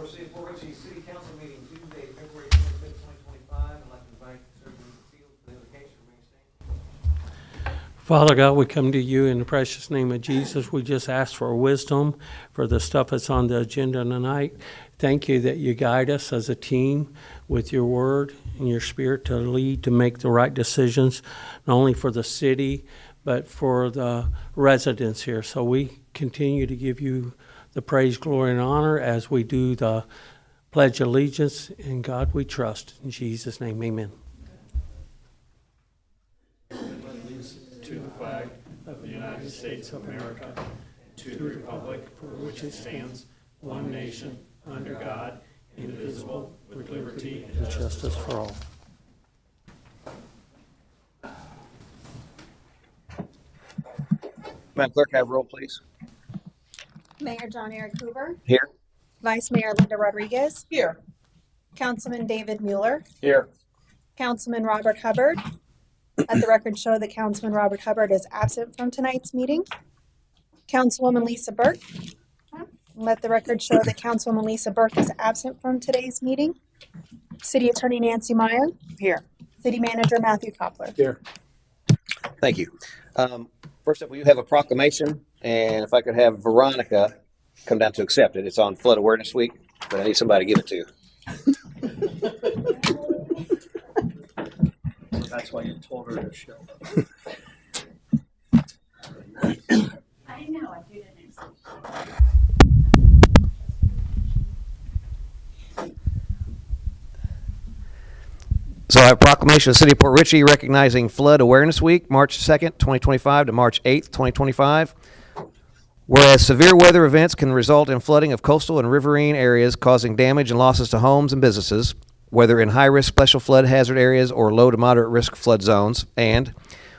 Order City of Port Richey City Council meeting Tuesday, February 25th, 2025. I'd like to invite Sergeant Field to the invocation. Remain standing. Father God, we come to you in the precious name of Jesus. We just ask for wisdom for the stuff that's on the agenda tonight. Thank you that you guide us as a team with your word and your spirit to lead, to make the right decisions, not only for the city, but for the residents here. So we continue to give you the praise, glory, and honor as we do the Pledge of Allegiance. In God we trust. In Jesus' name, amen. To the flag of the United States of America, to the republic for which it stands, one nation, under God, indivisible, with liberty and Justice for all. Madam Clerk, have roll, please. Mayor John Eric Hoover. Here. Vice Mayor Linda Rodriguez. Here. Councilman David Mueller. Here. Councilman Robert Hubbard. Let the record show that Councilman Robert Hubbard is absent from tonight's meeting. Councilwoman Lisa Burke. Let the record show that Councilwoman Lisa Burke is absent from today's meeting. City Attorney Nancy Meyer. Here. City Manager Matthew Koppler. Here. Thank you. First up, we have a proclamation, and if I could have Veronica come down to accept it. It's on Flood Awareness Week, but I need somebody to give it to. So that's why you told her to show up. I know, I do that next week. So I have a proclamation of the City of Port Richey recognizing Flood Awareness Week, March 2nd, 2025 to March 8th, 2025. Whereas severe weather events can result in flooding of coastal and riverine areas, causing damage and losses to homes and businesses, whether in high-risk special flood hazard areas or low to moderate risk flood zones. And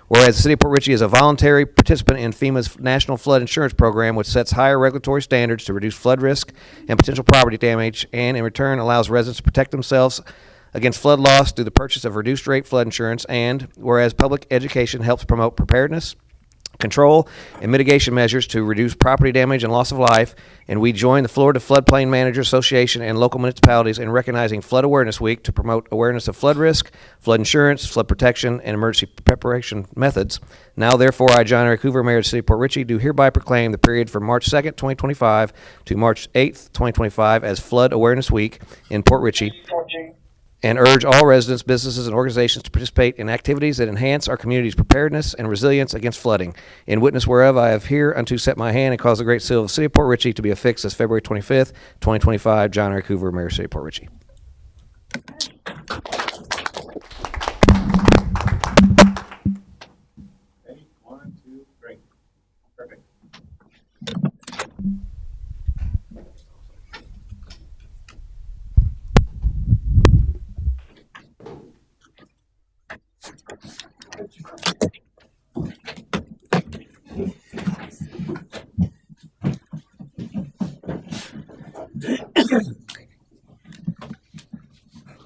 whereas the City of Port Richey is a voluntary participant in FEMA's National Flood Insurance Program, which sets higher regulatory standards to reduce flood risk and potential property damage, and in return allows residents to protect themselves against flood loss through the purchase of reduced rate flood insurance. And whereas public education helps promote preparedness, control, and mitigation measures to reduce property damage and loss of life, and we join the Florida Floodplain Managers Association and local municipalities in recognizing Flood Awareness Week to promote awareness of flood risk, flood insurance, flood protection, and emergency preparation methods. Now, therefore, I, John Eric Hoover, Mayor of the City of Port Richey, do hereby proclaim the period from March 2nd, 2025 to March 8th, 2025 as Flood Awareness Week in Port Richey, and urge all residents, businesses, and organizations to participate in activities that enhance our community's preparedness and resilience against flooding. In witness whereof I have hereunto set my hand and caused the great seal of the City of Port Richey to be affixed as February 25th, 2025. John Eric Hoover, Mayor of the City of Port Richey. Ready? 1, 2, 3. Perfect.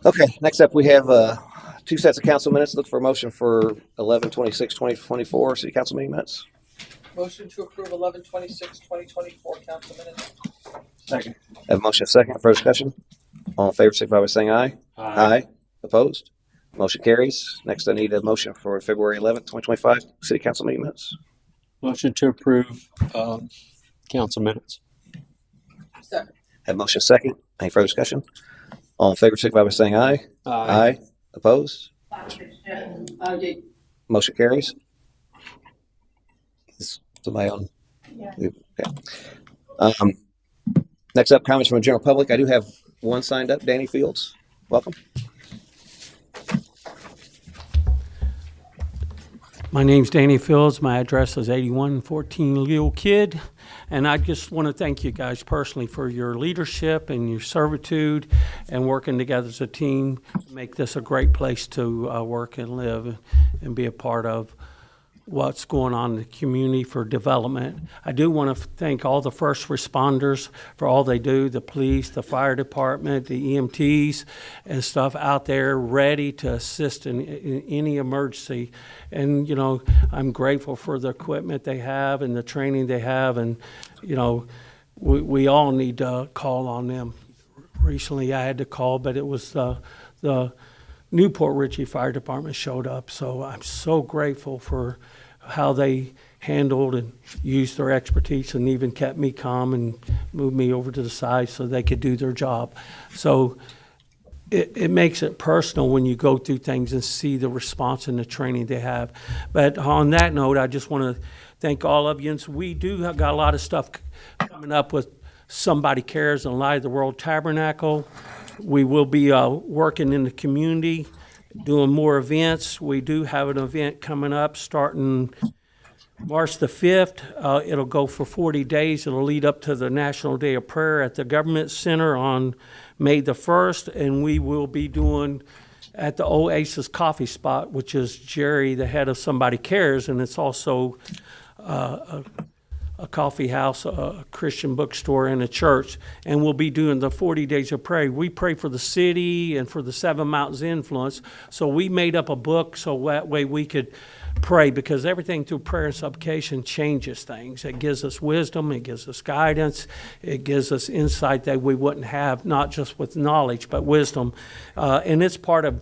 Okay, next up we have two sets of council minutes. Look for a motion for 11/26/2024 City Council meeting minutes. Motion to approve 11/26/2024 council minutes. Second. Have a motion and a second. Further discussion? All in favor, signify by saying aye. Aye. Opposed? Motion carries. Next, I need a motion for February 11th, 2025 City Council meeting minutes. Motion to approve council minutes. Second. Have a motion and a second. Any further discussion? All in favor, signify by saying aye. Aye. Opposed? Motion carries. Is somebody on? Yeah. Okay. Next up, comments from the general public. I do have one signed up. Danny Fields, welcome. My name's Danny Fields. My address is 8114 Leo Kid. And I just want to thank you guys personally for your leadership and your servitude and working together as a team to make this a great place to work and live and be a part of what's going on in the community for development. I do want to thank all the first responders for all they do, the police, the fire department, the EMTs and stuff out there ready to assist in any emergency. And, you know, I'm grateful for the equipment they have and the training they have. And, you know, we all need to call on them recently I had to call, but it was the Newport Richey Fire Department showed up. So I'm so grateful for how they handled and used their expertise and even kept me calm and moved me over to the side so they could do their job. So it makes it personal when you go through things and see the response and the training they have. But on that note, I just want to thank all of you. And so we do have got a lot of stuff coming up with Somebody Cares and Light of the World Tabernacle. We will be working in the community, doing more events. We do have an event coming up starting March the 5th. It'll go for 40 days. It'll lead up to the National Day of Prayer at the Government Center on May the 1st. And we will be doing at the Oasis Coffee Spot, which is Jerry, the head of Somebody Cares, and it's also a coffee house, a Christian bookstore, and a church. And we'll be doing the 40 days of prayer. We pray for the city and for the Seven Mountains Influence. So we made up a book so that way we could pray, because everything through prayer and supplication changes things. It gives us wisdom, it gives us guidance, it gives us insight that we wouldn't have, not just with knowledge, but wisdom. And it's part of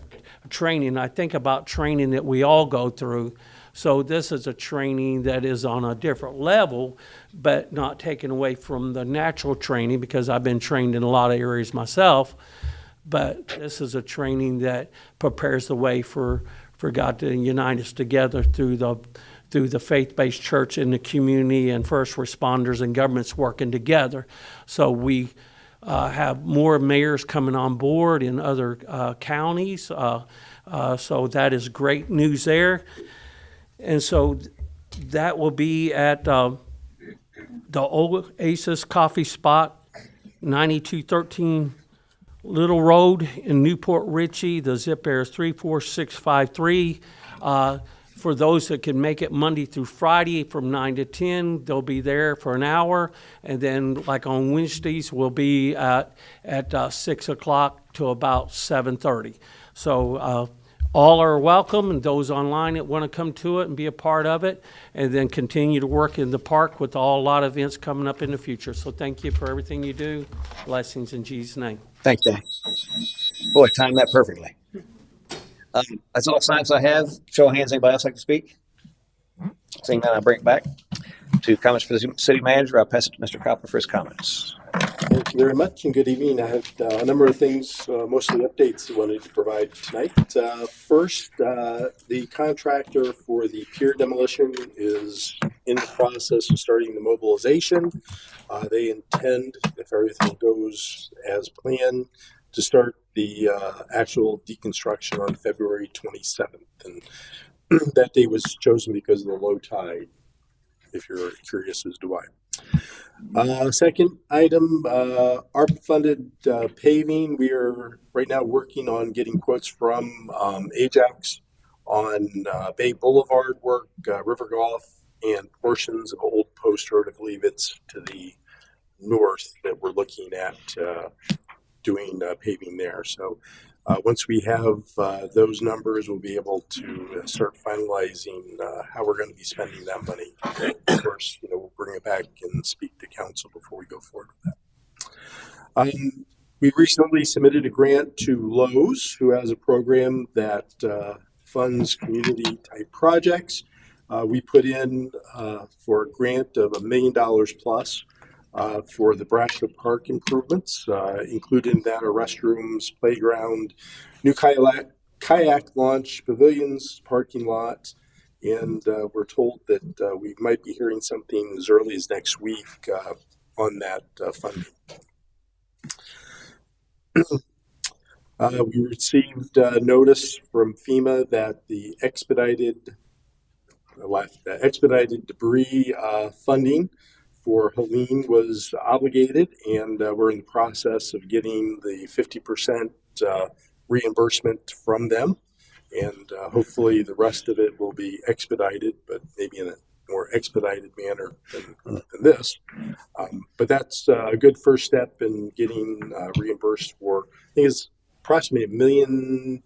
training. I think about training that we all go through. So this is a training that is on a different level, but not taken away from the natural training, because I've been trained in a lot of areas myself. But this is a training that prepares the way for God to unite us together through the faith-based church in the community and first responders and governments working together. So we have more mayors coming on board in other counties. So that is great news there. And so that will be at the Oasis Coffee Spot, 9213 Little Road in Newport Richey. The zip there is 34653. For those that can make it Monday through Friday from 9 to 10, they'll be there for an hour. And then like on Wednesdays, we'll be at 6 o'clock to about 7:30. So all are welcome, and those online that want to come to it and be a part of it, and then continue to work in the park with a lot of events coming up in the future. So thank you for everything you do. Blessings in Jesus' name. Thanks, Dan. Boy, timed that perfectly. That's all signs I have. Show of hands, anybody else like to speak? Seeing none, I bring it back to comments for the city manager. I'll pass it to Mr. Copper for his comments. Thank you very much, and good evening. I have a number of things, mostly updates I wanted to provide tonight. First, the contractor for the pier demolition is in the process of starting the mobilization. They intend, if everything goes as planned, to start the actual deconstruction on February 27th. And that day was chosen because of the low tide, if you're curious as to why. Second item, ARP-funded paving. We are right now working on getting quotes from Ajax on Bay Boulevard work, River Golf, and portions of Old Post Road. I believe it's to the north that we're looking at doing paving there. So once we have those numbers, we'll be able to start finalizing how we're going to be spending that money. Of course, we'll bring it back and speak to council before we go forward with that. We recently submitted a grant to Lowe's, who has a program that funds community-type projects. We put in for a grant of $1 million plus. For the Brasco Park improvements, including that are restrooms, playground, new kayak launch, pavilions, parking lots, and we're told that we might be hearing something as early as next week on that funding. We received notice from FEMA that the expedited debris funding for Helene was obligated, and we're in the process of getting the 50% reimbursement from them, and hopefully the rest of it will be expedited, but maybe in a more expedited manner than this. But that's a good first step in getting reimbursed for, I think it's approximately $1.2 million,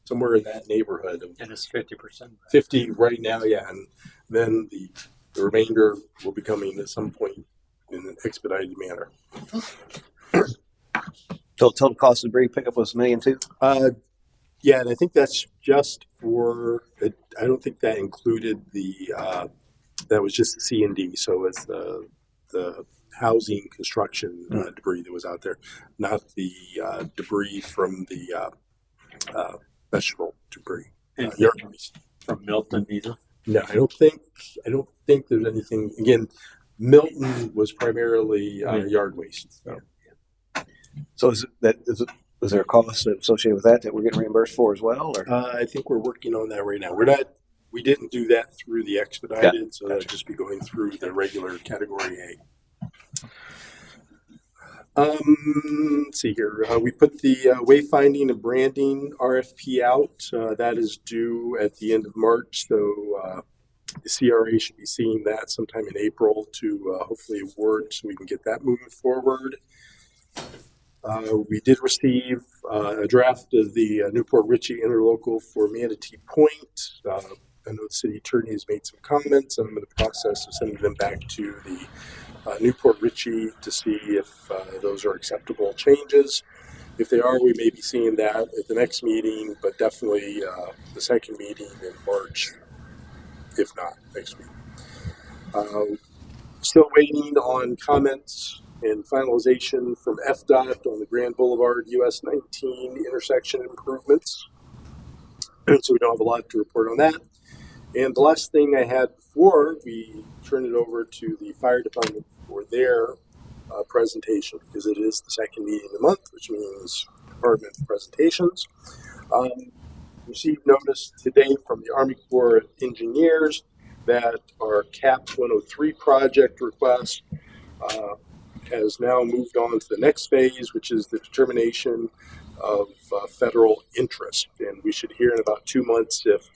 somewhere in that neighborhood. And it's 50%. 50 right now, yeah, and then the remainder will be coming at some point in an expedited manner. Total cost of debris pickup was $1.2 million. Yeah, and I think that's just for, I don't think that included that was just the C&D. So it's the housing construction debris that was out there, not the debris from the vegetable debris. Yard waste. From Milton either? No, I don't think there's anything. Again, Milton was primarily yard waste. So. So was there a cost associated with that we're getting reimbursed for as well? Or? I think we're working on that right now. We didn't do that through the expedited, so that'd just be going through the regular category A. Let's see here. We put the wayfinding and branding RFP out. That is due at the end of March, so the CRA should be seeing that sometime in April to hopefully award, so we can get that moving forward. We did receive a draft of the Newport Richey interlocal for Manatee Point. I know the city attorney has made some comments. I'm in the process of sending them back to the Newport Richey to see if those are acceptable changes. If they are, we may be seeing that at the next meeting, but definitely the second meeting in March, if not next week. Still waiting on comments and finalization from FDOT on the Grand Boulevard US 19 intersection improvements. And so we don't have a lot to report on that. And the last thing I had before we turn it over to the fire department for their presentation, because it is the second meeting of the month, which means department presentations. Received notice today from the Army Corps of Engineers that our CAP 103 project request has now moved on to the next phase, which is the determination of federal interest. And we should hear in about 2 months if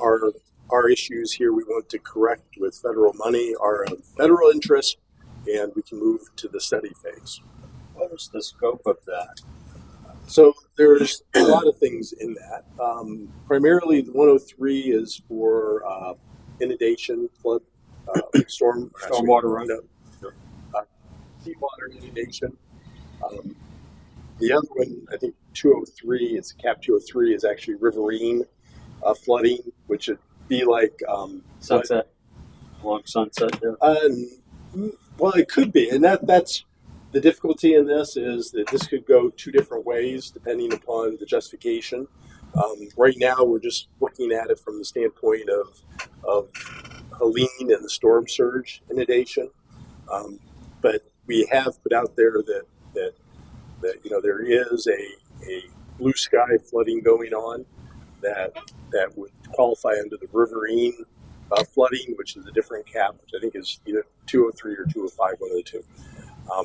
our issues here we want to correct with federal money are of federal interest, and we can move to the study phase. What was the scope of that? So there's a lot of things in that. Primarily, the 103 is for inundation, flood, Stormwater run? Seawater inundation. The other one, I think 203, is CAP 203, is actually riverine flooding, which would be like Sunset? Along Sunset there? Well, it could be, and that's the difficulty in this is that this could go 2 different ways depending upon the justification. Right now, we're just looking at it from the standpoint of Helene and the storm surge inundation, but we have put out there that there is a blue sky flooding going on that would qualify under the riverine flooding, which is a different cap, which I think is either 203 or 205, one of the two.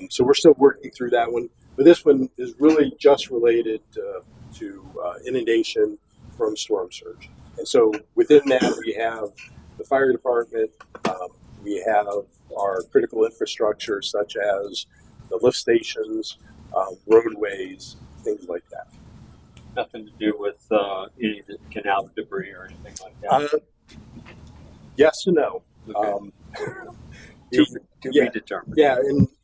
So we're still working through that one, but this one is really just related to inundation from storm surge. And so within that, we have the fire department, we have our critical infrastructure such as the lift stations, roadways, things like that. Nothing to do with any of the canal debris or anything like that? Yes and no. Okay. To be determined. Yeah,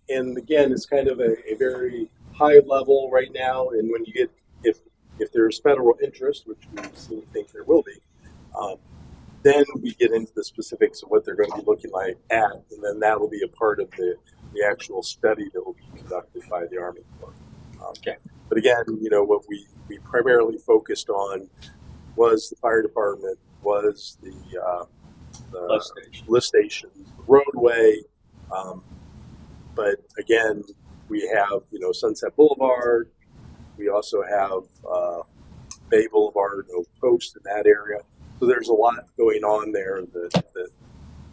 and again, it's kind of a very high level right now. And when you get, if there's federal interest, which we seem to think there will be, then we get into the specifics of what they're going to be looking like at, and then that will be a part of the actual study that will be conducted by the Army Corps. Okay. But again, what we primarily focused on was the fire department, was the lift station, roadway. But again, we have, Sunset Boulevard. We also have Bay Boulevard, Post in that area. So there's a lot going on there that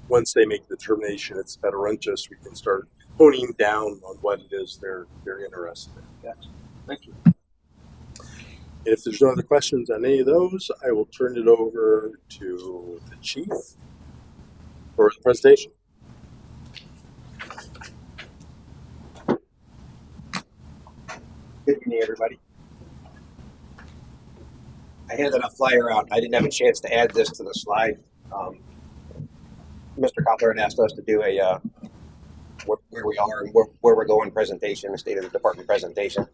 once they make the determination it's federal interest, we can start honing down on what it is they're interested in. Gotcha. Thank you. If there's no other questions on any of those, I will turn it over to the chief for the presentation. Good evening, everybody. I handed a flyer out. I didn't have a chance to add this to the slide. Mr. Copler had asked us to do a where we are and where we're going presentation, the state of the department presentation.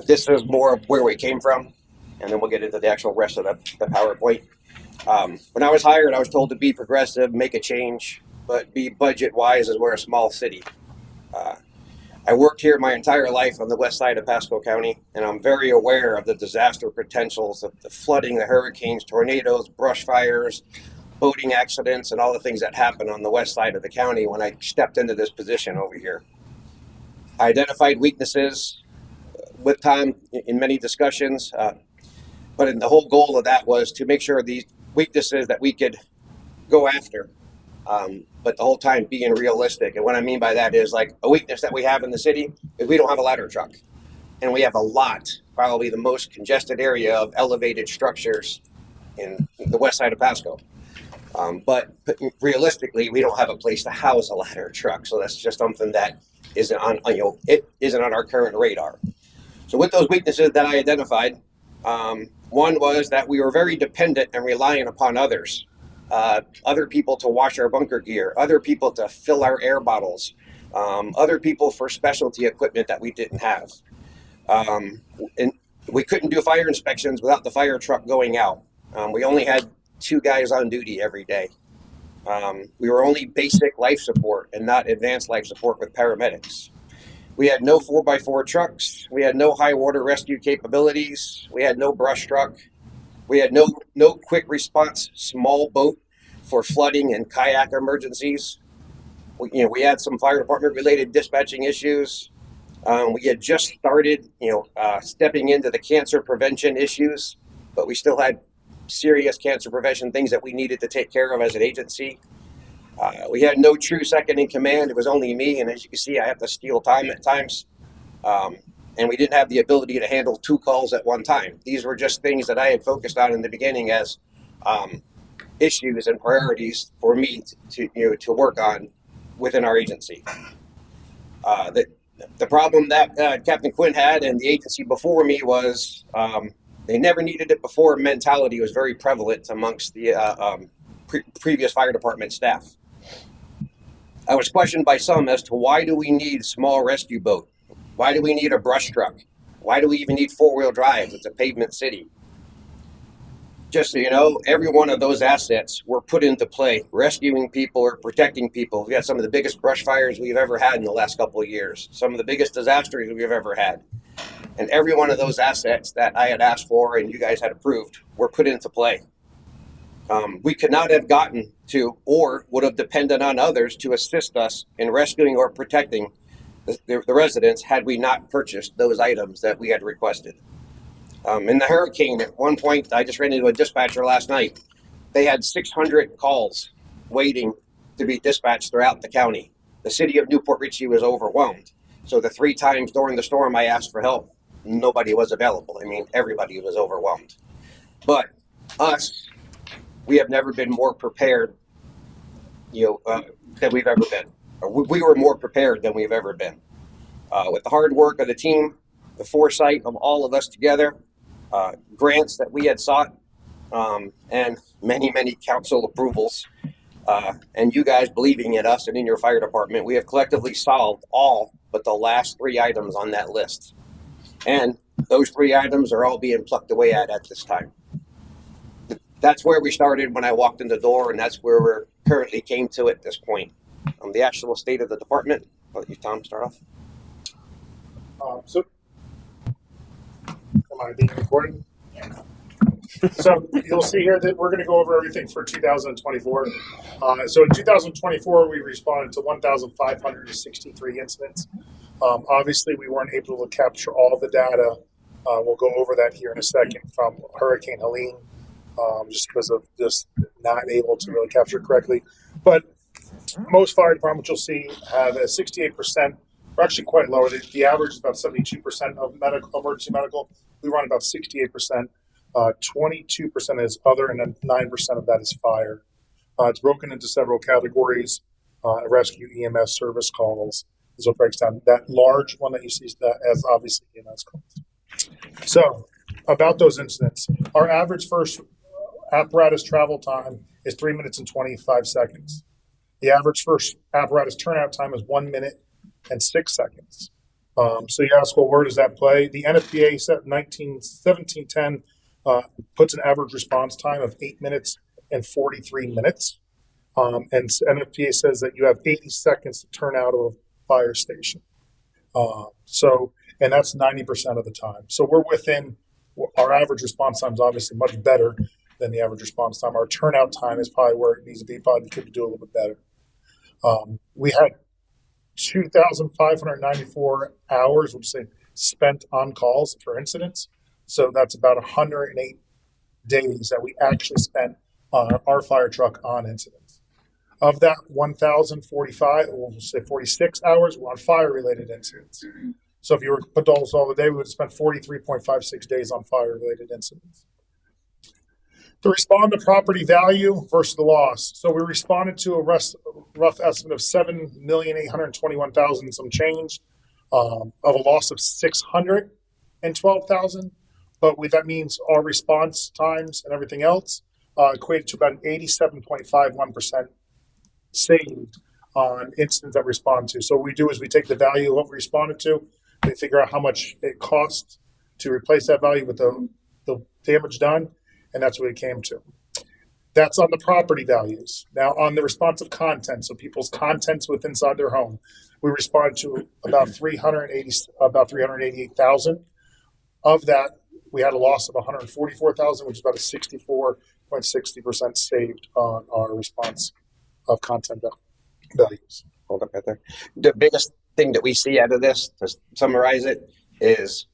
This is more of where we came from, and then we'll get into the actual rest of the PowerPoint. When I was hired, I was told to be progressive, make a change, but be budget wise as we're a small city. I worked here my entire life on the west side of Pasco County, and I'm very aware of the disaster potentials of the flooding, the hurricanes, tornadoes, brush fires, boating accidents, and all the things that happen on the west side of the county when I stepped into this position over here. I identified weaknesses with Tom in many discussions, but the whole goal of that was to make sure these weaknesses that we could go after, but the whole time being realistic. And what I mean by that is, like, a weakness that we have in the city is we don't have a ladder truck, and we have a lot, probably the most congested area of elevated structures in the west side of Pasco. But realistically, we don't have a place to house a ladder truck, so that's just something that isn't on it isn't on our current radar. So with those weaknesses that I identified, one was that we were very dependent and reliant upon others. Other people to wash our bunker gear, other people to fill our air bottles, other people for specialty equipment that we didn't have. And we couldn't do fire inspections without the fire truck going out. We only had 2 guys on duty every day. We were only basic life support and not advanced life support with paramedics. We had no 4x4 trucks. We had no high water rescue capabilities. We had no brush truck. We had no quick response small boat for flooding and kayak emergencies. We had some fire department related dispatching issues. We had just started, stepping into the cancer prevention issues, but we still had serious cancer prevention things that we needed to take care of as an agency. We had no true second in command. It was only me, and as you can see, I have to steal time at times. And we didn't have the ability to handle 2 calls at one time. These were just things that I had focused on in the beginning as issues and priorities for me to work on within our agency. The problem that Captain Quinn had and the agency before me was they never needed it before mentality was very prevalent amongst the previous fire department staff. I was questioned by some as to why do we need a small rescue boat? Why do we need a brush truck? Why do we even need 4-wheel drive? It's a pavement city. Just so you know, every one of those assets were put into play, rescuing people or protecting people. We had some of the biggest brush fires we've ever had in the last couple of years, some of the biggest disasters we've ever had. And every one of those assets that I had asked for and you guys had approved were put into play. We could not have gotten to or would have depended on others to assist us in rescuing or protecting the residents had we not purchased those items that we had requested. In the hurricane, at one point, I just ran into a dispatcher last night. They had 600 calls waiting to be dispatched throughout the county. The city of Newport Richey was overwhelmed. So the 3 times during the storm I asked for help, nobody was available. I mean, everybody was overwhelmed. But us, we have never been more prepared, than we've ever been. We were more prepared than we've ever been. With the hard work of the team, the foresight of all of us together, grants that we had sought, and many, many council approvals, and you guys believing in us and in your fire department, we have collectively solved all but the last 3 items on that list. And those 3 items are all being plucked away at this time. That's where we started when I walked in the door, and that's where we're currently came to at this point. The actual state of the department. I'll let you, Tom, start off. So, am I being recorded? So you'll see here that we're going to go over everything for 2024. So in 2024, we responded to 1,563 incidents. Obviously, we weren't able to capture all the data. We'll go over that here in a second from Hurricane Helene, just because of just not able to really capture it correctly. But most fire departments you'll see have a 68%. We're actually quite low. The average is about 72% of emergency medical. We run about 68%. 22% is other, and then 9% of that is fire. It's broken into several categories: rescue, EMS, service calls. So it breaks down. That large one that you see as obviously EMS calls. So about those incidents, our average first apparatus travel time is 3 minutes and 25 seconds. The average first apparatus turnout time is 1 minute and 6 seconds. So you ask, well, where does that play? The NFPA set 1710 puts an average response time of 8 minutes and 43 minutes. And NFPA says that you have 80 seconds to turn out of a fire station. And that's 90% of the time. So we're within, our average response time is obviously much better than the average response time. Our turnout time is probably where it needs to be. Probably could do a little bit better. We had 2,594 hours, which say spent on calls for incidents. So that's about 108 days that we actually spent on our fire truck on incidents. Of that, 1,045, we'll say 46 hours were on fire-related incidents. So if you were to put those all the day, we would have spent 43.56 days on fire-related incidents. To respond to property value versus the loss. So we responded to a rough estimate of $7,821,000 some change of a loss of $612,000. But that means our response times and everything else equated to about an 87.51% saved on incidents that we respond to. So what we do is we take the value of what we responded to, we figure out how much it costs to replace that value with the damage done, and that's what it came to. That's on the property values. Now on the responsive content, so people's contents within inside their home, we responded to about 388,000. Of that, we had a loss of 144,000, which is about a 64.60% saved on our response of content values. Hold up right there. The biggest thing that we see out of this, to summarize it, is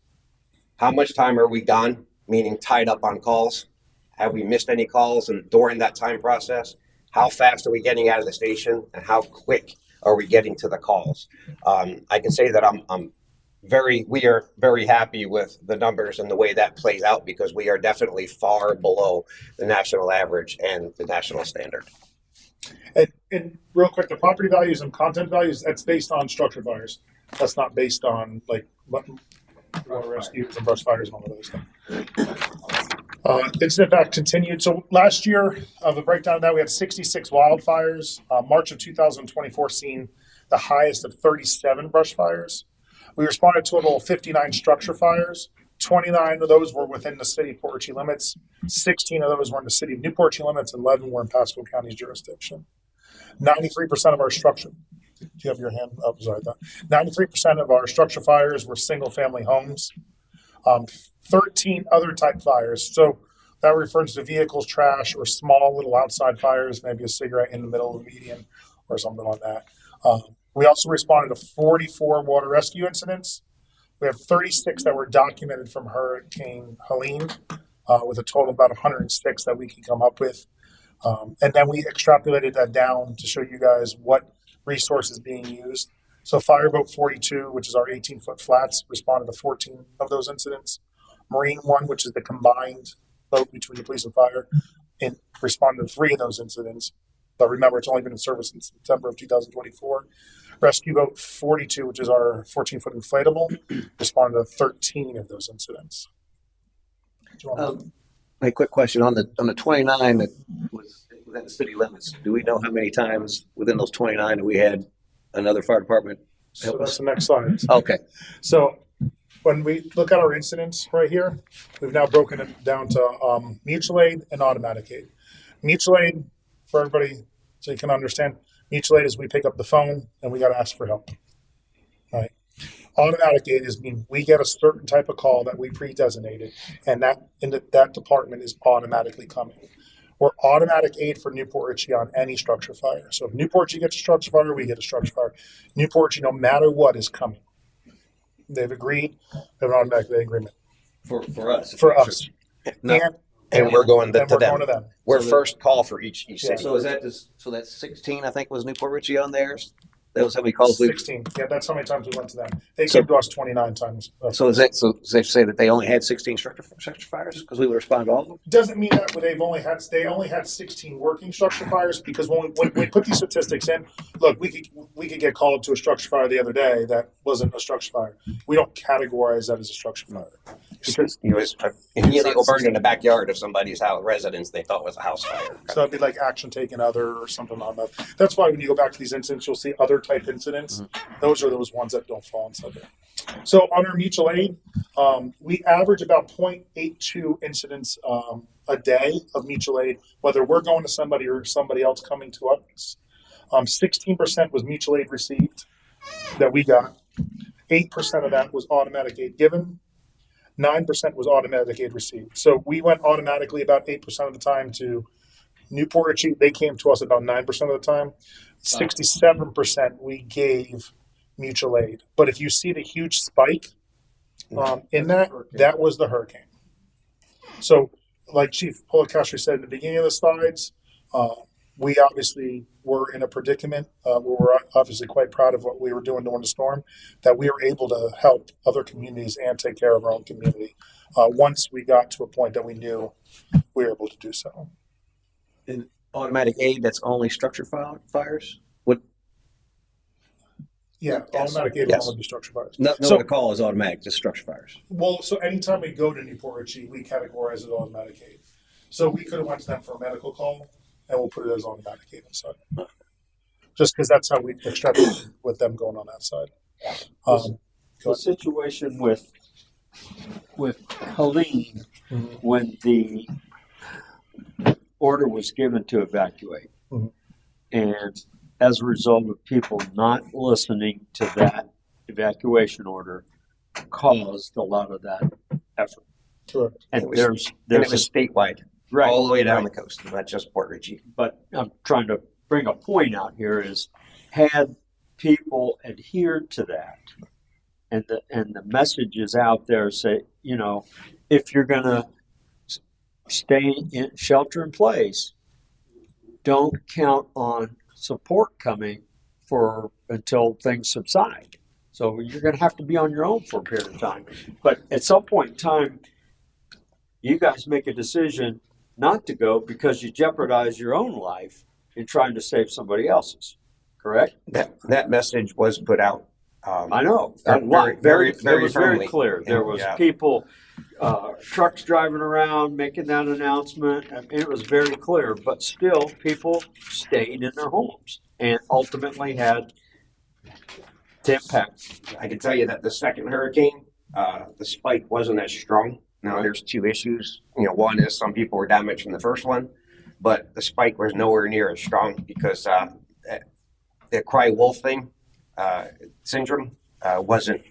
how much time are we gone, meaning tied up on calls? Have we missed any calls during that time process? How fast are we getting out of the station, and how quick are we getting to the calls? I can say that we are very happy with the numbers and the way that plays out, because we are definitely far below the national average and the national standard. And real quick, the property values and content values, that's based on structure fires. That's not based on like water rescues and brush fires and all of those stuff. Incident fact continued. So last year, the breakdown of that, we had 66 wildfires. March of 2024 seen the highest of 37 brush fires. We responded to a total of 59 structure fires. 29 of those were within the city of Port Richey limits. 16 of those were in the city of New Port Richey limits, and 11 were in Pasco County's jurisdiction. 93% of our structure, do you have your hand up? Sorry, 93% of our structure fires were single family homes. 13 other type fires. So that refers to vehicles, trash, or small little outside fires, maybe a cigarette in the middle of a median or something like that. We also responded to 44 water rescue incidents. We have 36 that were documented from Hurricane Helene, with a total of about 106 that we can come up with. And then we extrapolated that down to show you guys what resources being used. So Fireboat 42, which is our 18-foot flats, responded to 14 of those incidents. Marine 1, which is the combined boat between the police and fire, and responded to 3 of those incidents. But remember, it's only been in service since September of 2024. Rescue Boat 42, which is our 14-foot inflatable, responded to 13 of those incidents. A quick question on the 29 that was within the city limits. Do we know how many times within those 29 that we had another fire department So help that's us? the next slide. Okay. So when we look at our incidents right here, we've now broken it down to mutual aid and automatic aid. Mutual aid, for everybody, so you can understand, mutual aid is we pick up the phone and we got to ask for help. All right. Automatic aid is mean we get a certain type of call that we pre-designated, and that department is automatically coming. We're automatic aid for Newport Richey on any structure fire. So if Newport Richey gets a structure fire, we get a structure fire. Newport Richey, no matter what, is coming. They've agreed. They have an automatic aid agreement For us. for us. No. And we're going to and we're them. going to them. We're first call for each Yeah. city. So is that so that's 16, I think, was Newport Richey on theirs? That was how many calls we. 16. Yeah, that's how many times we went to them. They So- came to us 29 times. So is that so? They say that they only had 16 structure fires because we would respond to all of them. Doesn't mean that they only had 16 working structure fires, because when we put these statistics in, look, we could get called to a structure fire the other day that wasn't a structure fire. We don't categorize that as a structure fire. He was illegal burned in the backyard of somebody's house residence they thought was a house fire. So it'd be like action taken other or something on that. That's why when you go back to these incidents, you'll see other type incidents. Those are those ones that don't fall inside there. So on our mutual aid, we average about 0.82 incidents a day of mutual aid, whether we're going to somebody or somebody else coming to us. 16% was mutual aid received that we got. 8% of that was automatic aid given. 9% was automatic aid received. So we went automatically about 8% of the time to Newport Richie. They came to us about 9% of the time. 67% we gave mutual aid. But if you see the huge spike in that was the hurricane. So like Chief Policastri said in the beginning of the slides, we obviously were in a predicament. We were obviously quite proud of what we were doing during the storm, that we were able to help other communities and take care of our own community once we got to a point that we knew we were able to do so. And automatic aid, that's only structure fires? What? Yeah, Yes. automatic aid Yes. will only be structure fires. No So- other call is automatic, just structure fires. Well, so anytime we go to Newport Richie, we categorize it automatic aid. So we could have went to them for a medical call, and we'll put it as automatic aid inside. Just because that's how we extract with them going on that side. The situation with Helene, when the order was given to evacuate, Mhm. and as a result of people not listening to that evacuation order, caused a lot of that effort. Correct. And It was- there's And it was statewide, right, all the way down right. the coast, not just Port Richie. But I'm trying to bring a point out here is had people adhered to that and the message is out there say, you know, if you're going to stay in shelter in place, don't count on support coming for until things subside. So you're going to have to be on your own for a period of time. But at some point in time, you guys make a decision not to go because you jeopardize your own life in trying to save somebody else's. Correct? That message was put out. I know. Very, very, It very was very firmly. clear. There was Yeah. people, trucks driving around making that announcement. I mean, it was very clear. But still, people stayed in their homes and ultimately had the impact. I can tell you that the second hurricane, the spike wasn't as strong. Now there's two issues. You know, one is some people were damaged from the first one, but the spike was nowhere near as strong because the cry wolf thing syndrome wasn't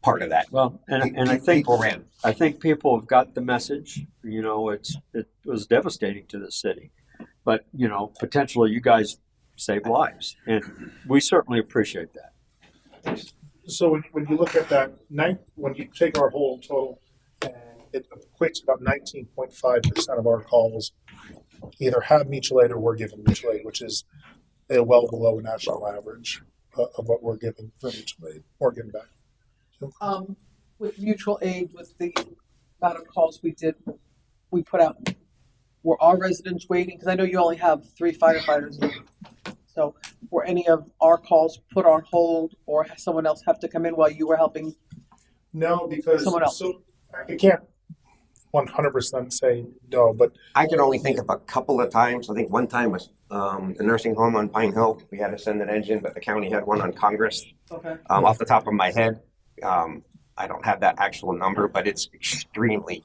part of that. Well, and I think people ran. I think people have got the message. You know, it was devastating to the city, but you know, potentially you guys saved lives, and we certainly appreciate that. So when you look at that, when you take our whole total, and it equates to about 19.5% of our calls either have mutual aid or we're given mutual aid, which is well below a national average of what we're given for mutual aid or given back. With mutual aid, with the amount of calls we put out, were our residents waiting? Because I know you only have 3 firefighters. So were any of our calls put on hold, or has someone else have to come in while you were helping? No, because Someone else. so I can't 100% say no, but I can only think of a couple of times. I think one time was the nursing home on Pine Hill. We had to send an engine, but the county had one on Congress. Okay. Off the top of my head, I don't have that actual number, but it's extremely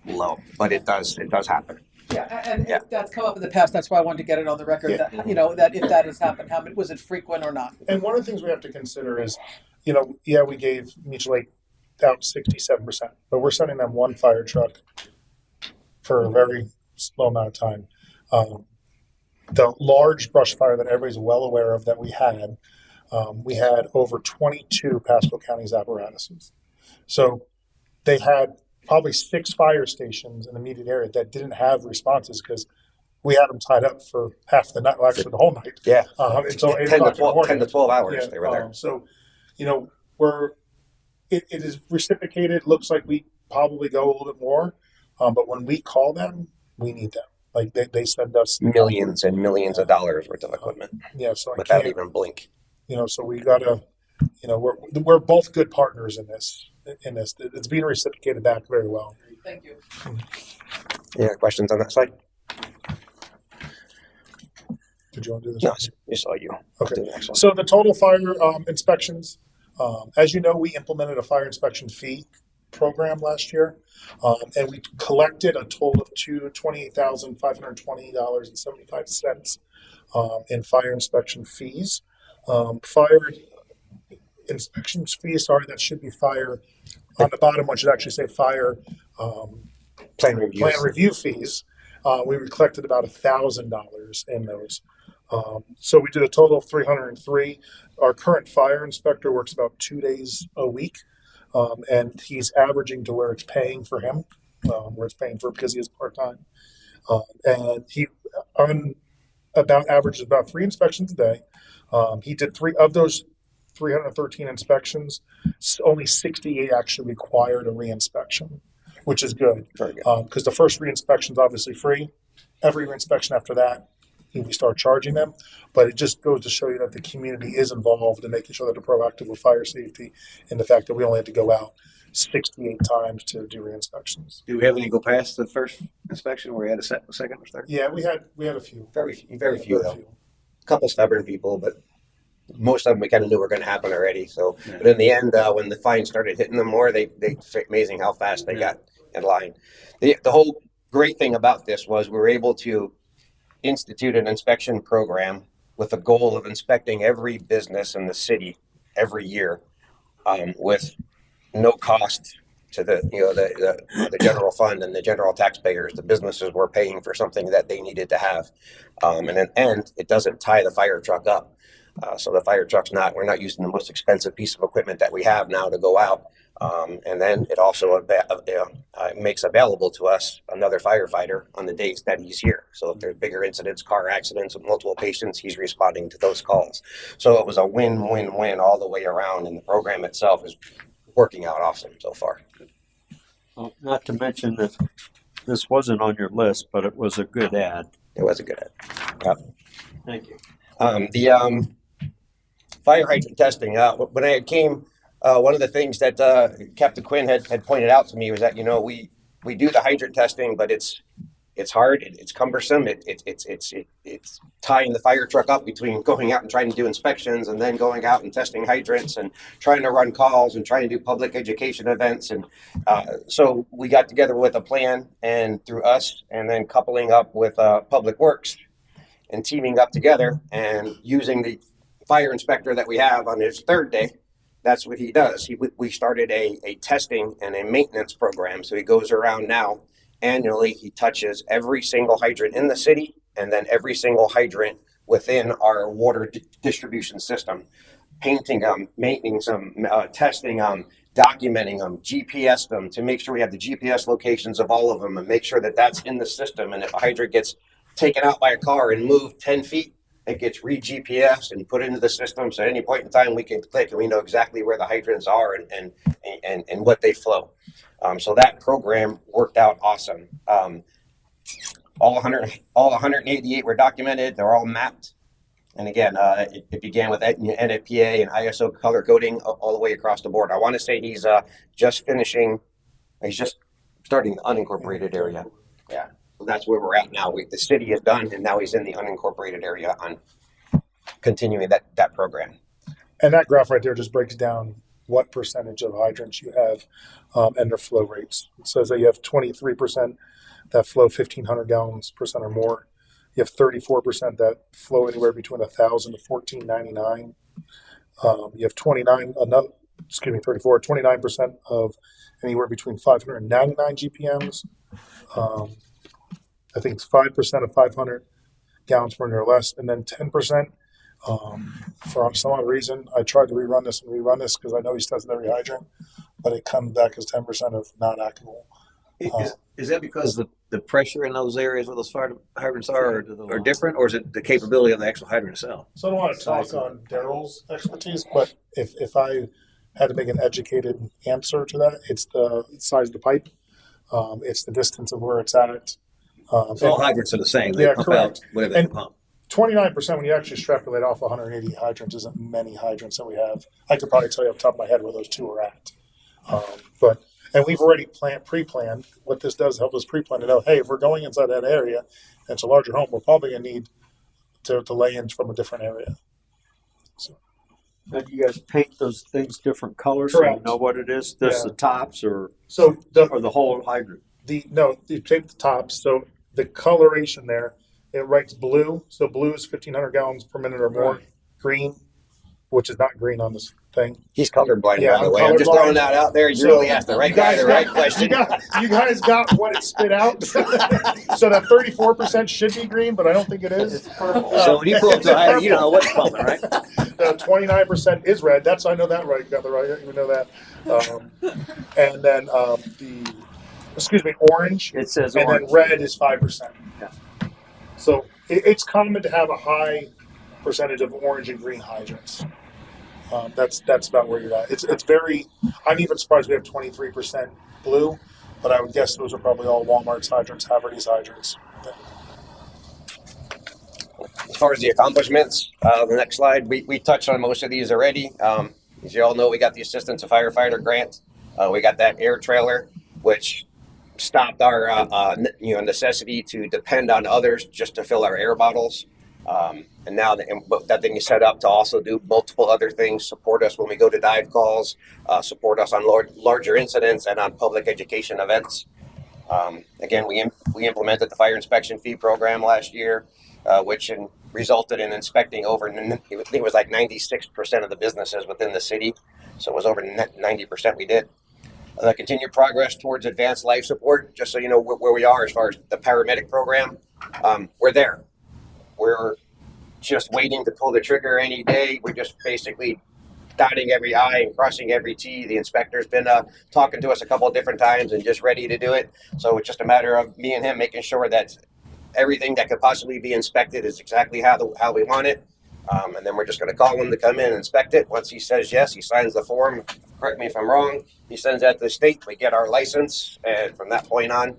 low. But it does happen. Yeah, and Yeah. that's come up in the past. That's why I wanted to get it on the record. Yeah. That, you know, that if that has happened, was it frequent or not? and one of the things we have to consider is, we gave mutual aid out 67%, but we're sending them one fire truck for a very slow amount of time. The large brush fire that everybody's well aware of that we had over 22 Pasco County's apparatuses. So they had probably 6 fire stations in the immediate area that didn't have responses because we had them tied up for half the night, well, actually the whole night. Yeah. Until 8 10 o'clock to in the 12, morning. 10 to 12 hours Yeah, they were there. So, it is reciprocated. Looks like we probably go a little bit more, but when we call them, we need them. Like they send us Millions and millions of dollars worth of equipment Yeah, so I without can't. even blink. So we gotta. we're both good partners in this. It's being reciprocated back very well. Thank you. Any questions on that side? Did you want to do this? No, just saw you. Okay. Do the next one. So the total fire inspections, as you know, we implemented a fire inspection fee program last year, and we collected a total of $28,520.75 in fire inspection fees. Fire inspections fees, sorry, that should be fire. On the bottom one should actually say fire Plan reviews. plan review fees. We collected about $1,000 in those. So we did a total of 303. Our current fire inspector works about 2 days a week, and he's averaging to where it's paying for him, where it's paying for because he is part-time. And he averages about 3 inspections a day. He did 3 of those 313 inspections. Only 68 actually required a reinspection, which is good. Very good. Because the first reinspection is obviously free. Every reinspection after that, we start charging them. But it just goes to show you that the community is involved in making sure that they're proactive with fire safety, and the fact that we only had to go out 68 times to do re-inspections. Do we have any go past the first inspection where we had a second or third? Yeah, we had a few. Very few though. A couple stubborn people, but most of them we kind of knew were going to happen already. So, Yeah. But in the end, when the fines started hitting them more, they amazing how fast they got in line. The whole great thing about this was we were able to institute an inspection program with the goal of inspecting every business in the city every year, with no cost to the general fund and the general taxpayers. The businesses were paying for something that they needed to have, and in the end, it doesn't tie the fire truck up. So the fire truck's we're not using the most expensive piece of equipment that we have now to go out. And then it also makes available to us another firefighter on the days that he's here. So if there's bigger incidents, car accidents with multiple patients, he's responding to those calls. So it was a win-win-win all the way around, and the program itself is working out awesome so far. Well, not to mention that this wasn't on your list, but it was a good ad. It was a good ad. Yep. Thank you. The fire hydrant testing. When I came, one of the things that Captain Quinn had pointed out to me was that we do the hydrant testing, but it's hard, it's cumbersome, it's tying the fire truck up between going out and trying to do inspections and then going out and testing hydrants and trying to run calls and trying to do public education events. And so we got together with a plan, and through us, and then coupling up with Public Works and teaming up together and using the fire inspector that we have on his third day. That's what he does. We started a testing and a maintenance program. So he goes around now annually. He touches every single hydrant in the city, and then every single hydrant within our water distribution system, painting them, maintaining them, testing them, documenting them, GPS them to make sure we have the GPS locations of all of them and make sure that that's in the system. And if a hydrant gets taken out by a car and moved 10 feet, it gets re-GPS and put into the system. So at any point in time, we can click and we know exactly where the hydrants are and what they flow. So that program worked out awesome. All 188 were documented. They're all mapped. And again, it began with NFPA and ISO color coding all the way across the board. I want to say he's just starting the unincorporated area. Yeah. That's where we're at now. The city is done, and now he's in the unincorporated area on continuing that program. And that graph right there just breaks down what percentage of hydrants you have and their flow rates. It says that you have 23% that flow 1,500 gallons per cent or more. You have 34% that flow anywhere between 1,000 to 1,499. You have 29% of anywhere between 599 GPMs. I think it's 5% of 500 gallons per minute or less, and then 10%. For some odd reason, I tried to rerun this because I know he's tested every hydrant, but it comes back as 10% of non-active. Is that because the pressure in those areas where those fire hydrants are different, or is it the capability of the actual hydrant itself? So I don't want to talk on Daryl's expertise, but if I had to make an educated answer to that, it's the size of the pipe, it's the distance of where it's at. So all hydrants are the same. They Yeah, pump correct. out whatever they And pump. 29%, when you actually extrapolate off 180 hydrants, isn't many hydrants that we have. I could probably tell you off the top of my head where those two are at. And we've already pre-planned. What this does help us pre-plan to know, hey, if we're going inside that area and it's a larger home, we're probably going to need to lay in from a different area. So. And you guys paint those things different colors, so you Correct. know what it is. Just Yeah. the tops, or the whole hydrant. you tape the tops. So the coloration there, it writes blue. So blue is 1,500 gallons per minute or more. Right. Green, which is not green on this thing. He's colorblind, Yeah, by the I'm way. I'm just colorblind. throwing that out there. You So, really asked the right you guy guys the right got- question. You guys got what it spit out. So that 34% should be green, but I don't think it is. So when you pull up to higher, you don't know what's pumping, right? The 29% is red. I know that right. Got the right. You know that. And then orange. It says And orange. then red is 5%. Yeah. So it's common to have a high percentage of orange and green hydrants. That's about where you're at. It's very. I'm even surprised we have 23% blue, but I would guess those are probably all Walmart's hydrants, Haverty's hydrants. As far as the accomplishments, the next slide, we touched on most of these already. As you all know, we got the Assistance to Firefighter grant. We got that air trailer, which stopped our necessity to depend on others just to fill our air bottles. And now that thing is set up to also do multiple other things, support us when we go to dive calls, support us on larger incidents and on public education events. Again, we implemented the fire inspection fee program last year, which resulted in inspecting over, I think it was like 96% of the businesses within the city. So it was over 90% we did. Continued progress towards advanced life support, just so you know where we are as far as the paramedic program. We're there. We're just waiting to pull the trigger any day. We're just basically dotting every I and crossing every T. The inspector's been talking to us a couple of different times and just ready to do it. So it's just a matter of me and him making sure that everything that could possibly be inspected is exactly how we want it. And then we're just going to call him to come in and inspect it. Once he says yes, he signs the form. Correct me if I'm wrong. He sends that to the state. We get our license. And from that point on,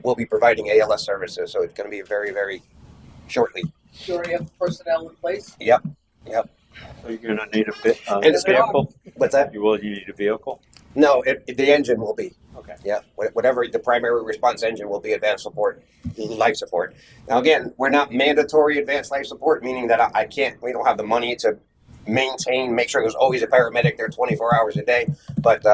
we'll be providing ALS services. So it's going to be very, very shortly. You already have personnel in place? Yep. So you're going to need And a it's- vehicle. What's that? You need a vehicle. No, the engine will be. Okay. Yeah, whatever the primary response engine will be advanced support, life support. Now, again, we're not mandatory advanced life support, meaning that we don't have the money to make sure there's always a paramedic there 24 hours a day. But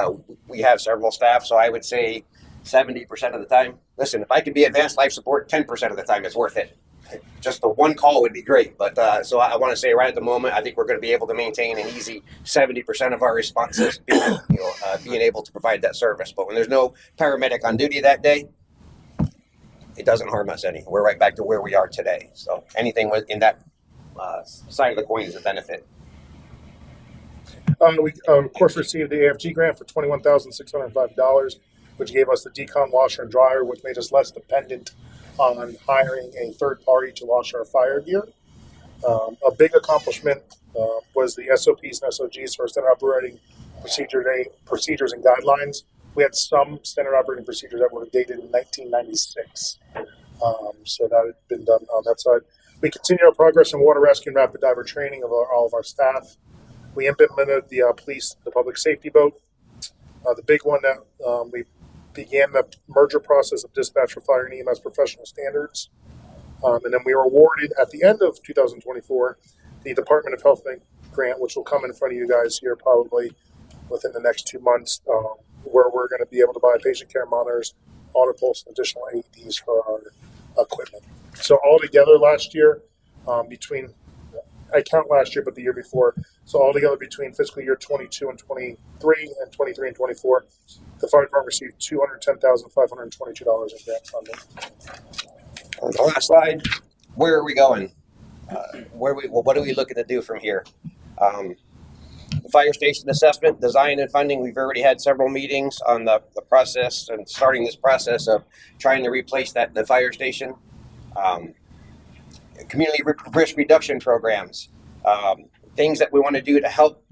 we have several staff, so I would say 70% of the time. Listen, if I could be advanced life support 10% of the time, it's worth it. Just the one call would be great. But so I want to say right at the moment, I think we're going to be able to maintain an easy 70% of our responses being able to provide that service. But when there's no paramedic on duty that day, it doesn't harm us any. We're right back to where we are today. So anything in that side of the coin is a benefit. We of course received the AFG grant for $21,605, which gave us the decon washer and dryer, which made us less dependent on hiring a third party to wash our fire gear. A big accomplishment was the SOPs and SOGs for standard operating procedures and guidelines. We had some standard operating procedures that were dated in 1996, so that had been done on that side. We continue our progress in water rescue and rapid diver training of all of our staff. We implemented the public safety boat. The big one that we began the merger process of dispatch for fire and EMS professional standards. And then we were awarded at the end of 2024 the Department of Health grant, which will come in front of you guys here probably within the next 2 months, where we're going to be able to buy patient care monitors, auto pulse, and additional AEDs for our equipment. So altogether last year, I count last year, but the year before. So altogether between fiscal year 22 and 23 and 23 and 24, the fire department received $210,522 in grant funding. On the last slide, where are we going? What are we looking to do from here? The fire station assessment, design, and funding. We've already had several meetings on the process and starting this process of trying to replace the fire station. Community risk reduction programs, things that we want to do to help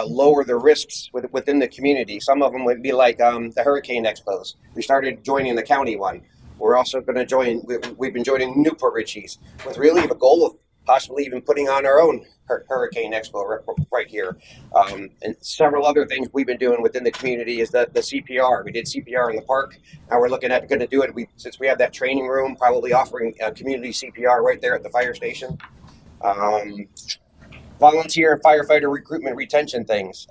lower the risks within the community. Some of them would be like the hurricane expos. We started joining the county one. We're also going to join. We've been joining Newport Richie's with really the goal of possibly even putting on our own Hurricane Expo right here. And several other things we've been doing within the community is the CPR. We did CPR in the park. Now we're looking at going to do it. Since we have that training room, probably offering community CPR right there at the fire station. Volunteer and firefighter recruitment retention things.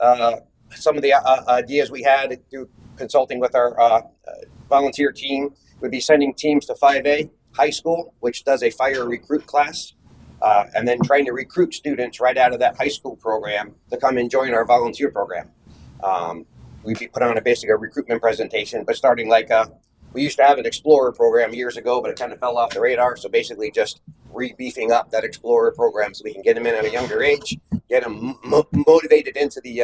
Some of the ideas we had through consulting with our volunteer team would be sending teams to 5A high school, which does a fire recruit class. And then trying to recruit students right out of that high school program to come and join our volunteer program. We'd be put on a recruitment presentation, but starting we used to have an Explorer program years ago, but it kind of fell off the radar. So basically just beefing up that Explorer program so we can get them in at a younger age, get them motivated into the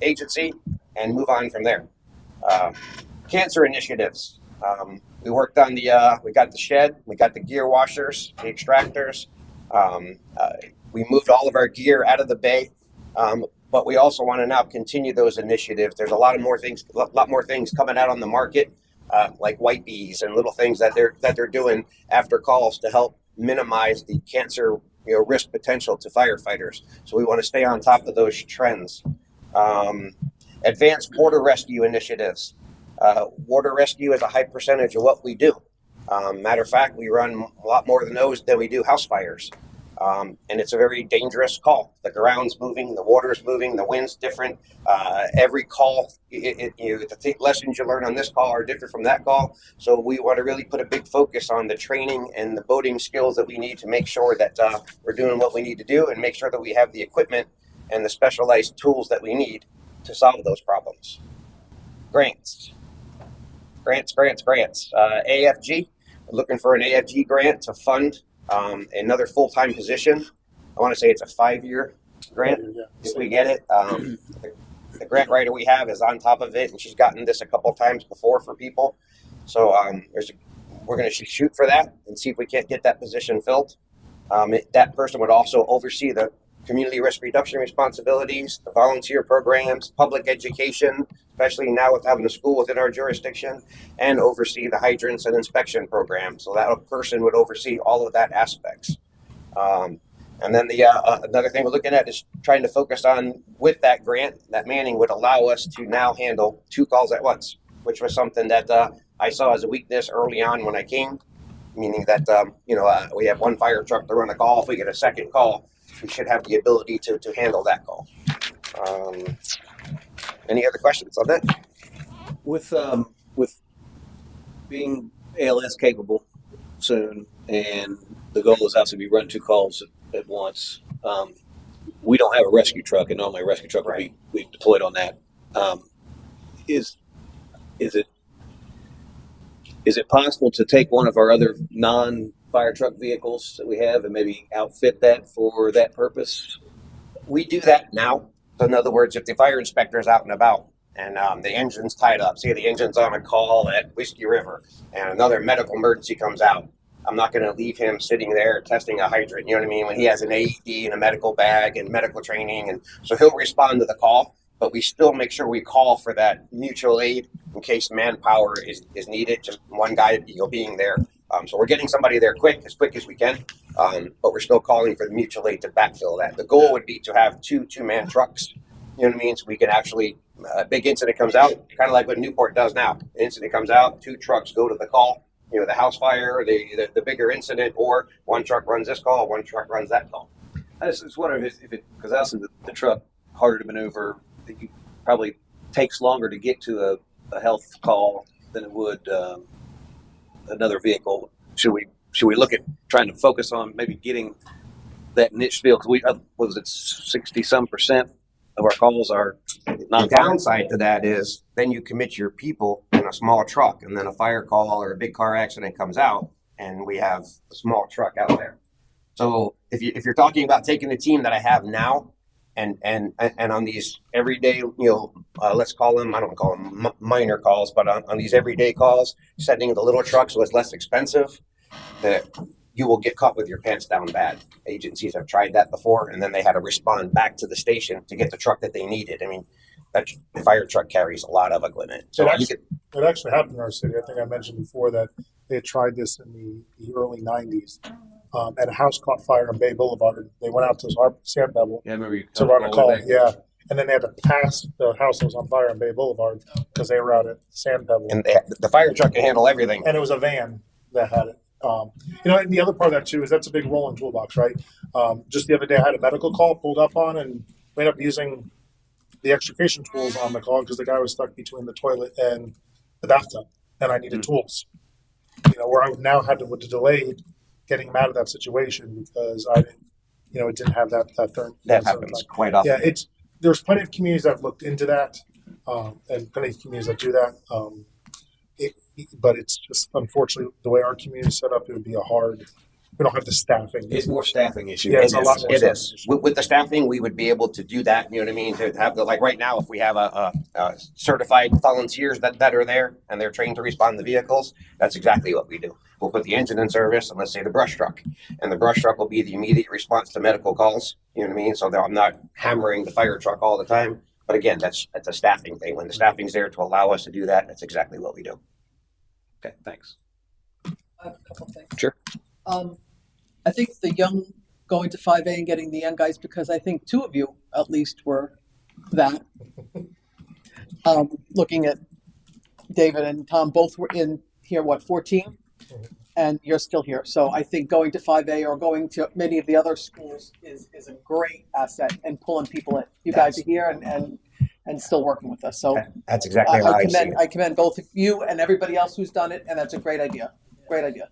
agency and move on from there. Cancer initiatives. We worked on we got the shed, we got the gear washers, the extractors. We moved all of our gear out of the bay, but we also want to now continue those initiatives. There's a lot more things coming out on the market, like white bees and little things that they're doing after calls to help minimize the cancer risk potential to firefighters. So we want to stay on top of those trends. Advanced water rescue initiatives. Water rescue is a high percentage of what we do. Matter of fact, we run a lot more than those than we do house fires. And it's a very dangerous call. The ground's moving, the water's moving, the wind's different. Every call, the lessons you learn on this call are different from that call. So we want to really put a big focus on the training and the boating skills that we need to make sure that we're doing what we need to do and make sure that we have the equipment and the specialized tools that we need to solve those problems. Grants. AFG, looking for an AFG grant to fund another full-time position. I want to say it's a 5-year grant if we get it. The grant writer we have is on top of it, and she's gotten this a couple times before for people. So we're going to shoot for that and see if we can't get that position filled. That person would also oversee the community risk reduction responsibilities, the volunteer programs, public education, especially now with having a school within our jurisdiction, and oversee the hydrants and inspection program. So that person would oversee all of that aspects. And then another thing we're looking at is trying to focus on, with that grant, that Manning would allow us to now handle 2 calls at once, which was something that I saw as a weakness early on when I came, meaning that we have 1 fire truck to run a call. If we get a second call, we should have the ability to handle that call. Any other questions on that? With being ALS capable soon, and the goal is obviously we run 2 calls at once. We don't have a rescue truck, and normally a rescue truck would be deployed on that. Is it possible to take one of our other non-fire truck vehicles that we have and maybe outfit that for that purpose? We do that now. So in other words, if the fire inspector is out and about and the engine's tied up, say the engine's on a call at Whiskey River and another medical emergency comes out, I'm not going to leave him sitting there testing a hydrant. You know what I mean? When he has an AED and a medical bag and medical training, and so he'll respond to the call, but we still make sure we call for that mutual aid in case manpower is needed. Just one guy being there. So we're getting somebody there as quick as we can, but we're still calling for the mutual aid to backfill that. The goal would be to have 2-man trucks. You know what I mean? So we can actually, a big incident comes out, kind of like what Newport does now. An incident comes out, 2 trucks go to the call. The house fire, the bigger incident, or 1 truck runs this call, 1 truck runs that call. I just wonder if because also the truck harder to maneuver, it probably takes longer to get to a health call than it would another vehicle. Should we look at trying to focus on maybe getting that niche field? Because 60% of our calls are The downside to that is then you commit your people in a small truck, and then a fire call or a big car accident comes out, and we have a small truck out there. So if you're talking about taking the team that I have now and on these everyday, let's call them, I don't call them minor calls, but on these everyday calls, sending the little truck so it's less expensive, that you will get caught with your pants down bad. Agencies have tried that before, and then they had to respond back to the station to get the truck that they needed. I mean, the fire truck carries a lot of equipment. So It actually happened in our city. I think I mentioned before that they had tried this in the early 90s. And a house caught fire on Bay Boulevard. They went out to Sand Pebble Yeah, I remember you to run a call. back. Yeah. And then they had to pass the house that was on fire on Bay Boulevard because they were out at Sand Pebble. And the fire truck can handle everything. And it was a van that had it. And the other part of that too is that's a big rolling toolbox, right? Just the other day I had a medical call pulled up on, and we ended up using the extrication tools on the call because the guy was stuck between the toilet and the bathtub, and I needed tools. Where I now had to delayed getting him out of that situation because I didn't, it didn't have that third. That happens quite often. Yeah, there's plenty of communities that have looked into that, and plenty of communities that do that. But it's just unfortunately the way our community is set up. It would be we don't have the staffing. It's more staffing issue. Yeah, it's a lot more. It is. With the staffing, we would be able to do that. You know what I mean? To have like right now, if we have a certified volunteers that are there and they're trained to respond to vehicles, that's exactly what we do. We'll put the engine in service and let's say the brush truck, and the brush truck will be the immediate response to medical calls. You know what I mean? So that I'm not hammering the fire truck all the time. But again, that's a staffing thing. When the staffing's there to allow us to do that, that's exactly what we do. Okay, thanks. I have a couple of things. Sure. I think the young going to 5A and getting the young guys, because I think two of you at least were that. Looking at David and Tom, both were in here, 14? And you're still here. So I think going to 5A or going to many of the other schools is a great asset and pulling people in. You guys are here and still working with us. So That's exactly how I see it. I commend both of you and everybody else who's done it, and that's a great idea. Great idea.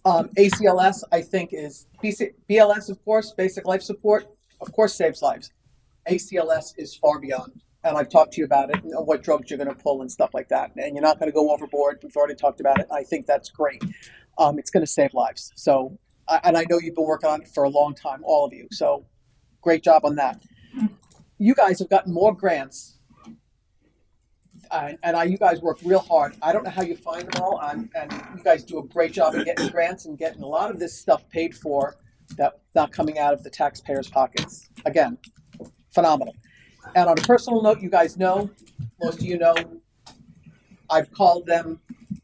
ACLS, I think, is BLS, of course, basic life support, of course, saves lives. ACLS is far beyond, and I've talked to you about it and what drugs you're going to pull and stuff like that. And you're not going to go overboard. We've already talked about it. I think that's great. It's going to save lives. So, and I know you've been working on it for a long time, all of you. So, great job on that. You guys have gotten more grants. You guys work real hard. I don't know how you find them all, and you guys do a great job of getting grants and getting a lot of this stuff paid for that's not coming out of the taxpayers' pockets. Again, phenomenal. And on a personal note, you guys know, most of you know, I've called them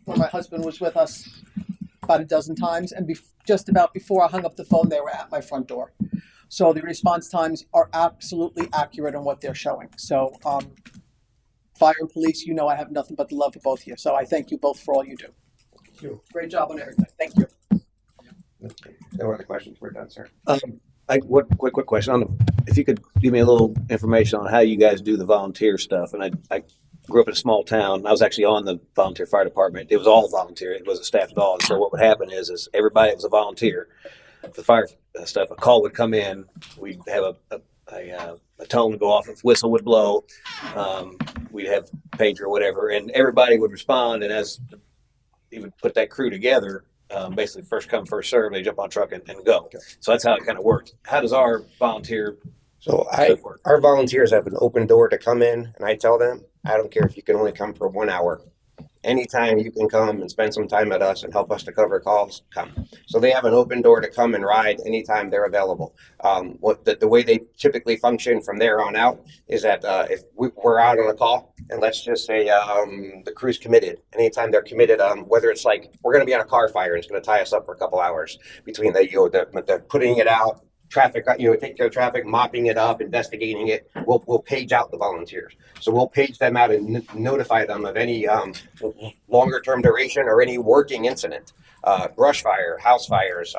when my husband was with us about a dozen times, and just about before I hung up the phone, they were at my front door. So the response times are absolutely accurate on what they're showing. So, fire and police, I have nothing but the love for both of you. So I thank you both for all you do. Thank you. Great job on everything. Thank you. No other questions? We're done, sir. What quick question if you could give me a little information on how you guys do the volunteer stuff. And I grew up in a small town. I was actually on the volunteer fire department. It was all volunteer. It wasn't staffed at all. And so what would happen is everybody was a volunteer for the fire stuff. A call would come in. We'd have a tone would go off, a whistle would blow. We'd have pager or whatever, and everybody would respond. And as he would put that crew together, basically first come, first serve, they jump on a truck and go. Okay. So that's how it kind of worked. How does our volunteer stuff work? Our volunteers have an open door to come in, and I tell them, I don't care if you can only come for 1 hour. Anytime you can come and spend some time at us and help us to cover calls, come. So they have an open door to come and ride anytime they're available. The way they typically function from there on out is that if we're out on a call, and let's just say the crew's committed, anytime they're committed, whether it's like we're going to be on a car fire and it's going to tie us up for a couple hours between the putting it out, traffic, take care of traffic, mopping it up, investigating it. We'll page out the volunteers. So we'll page them out and notify them of any longer term duration or any working incident, brush fire, house fires,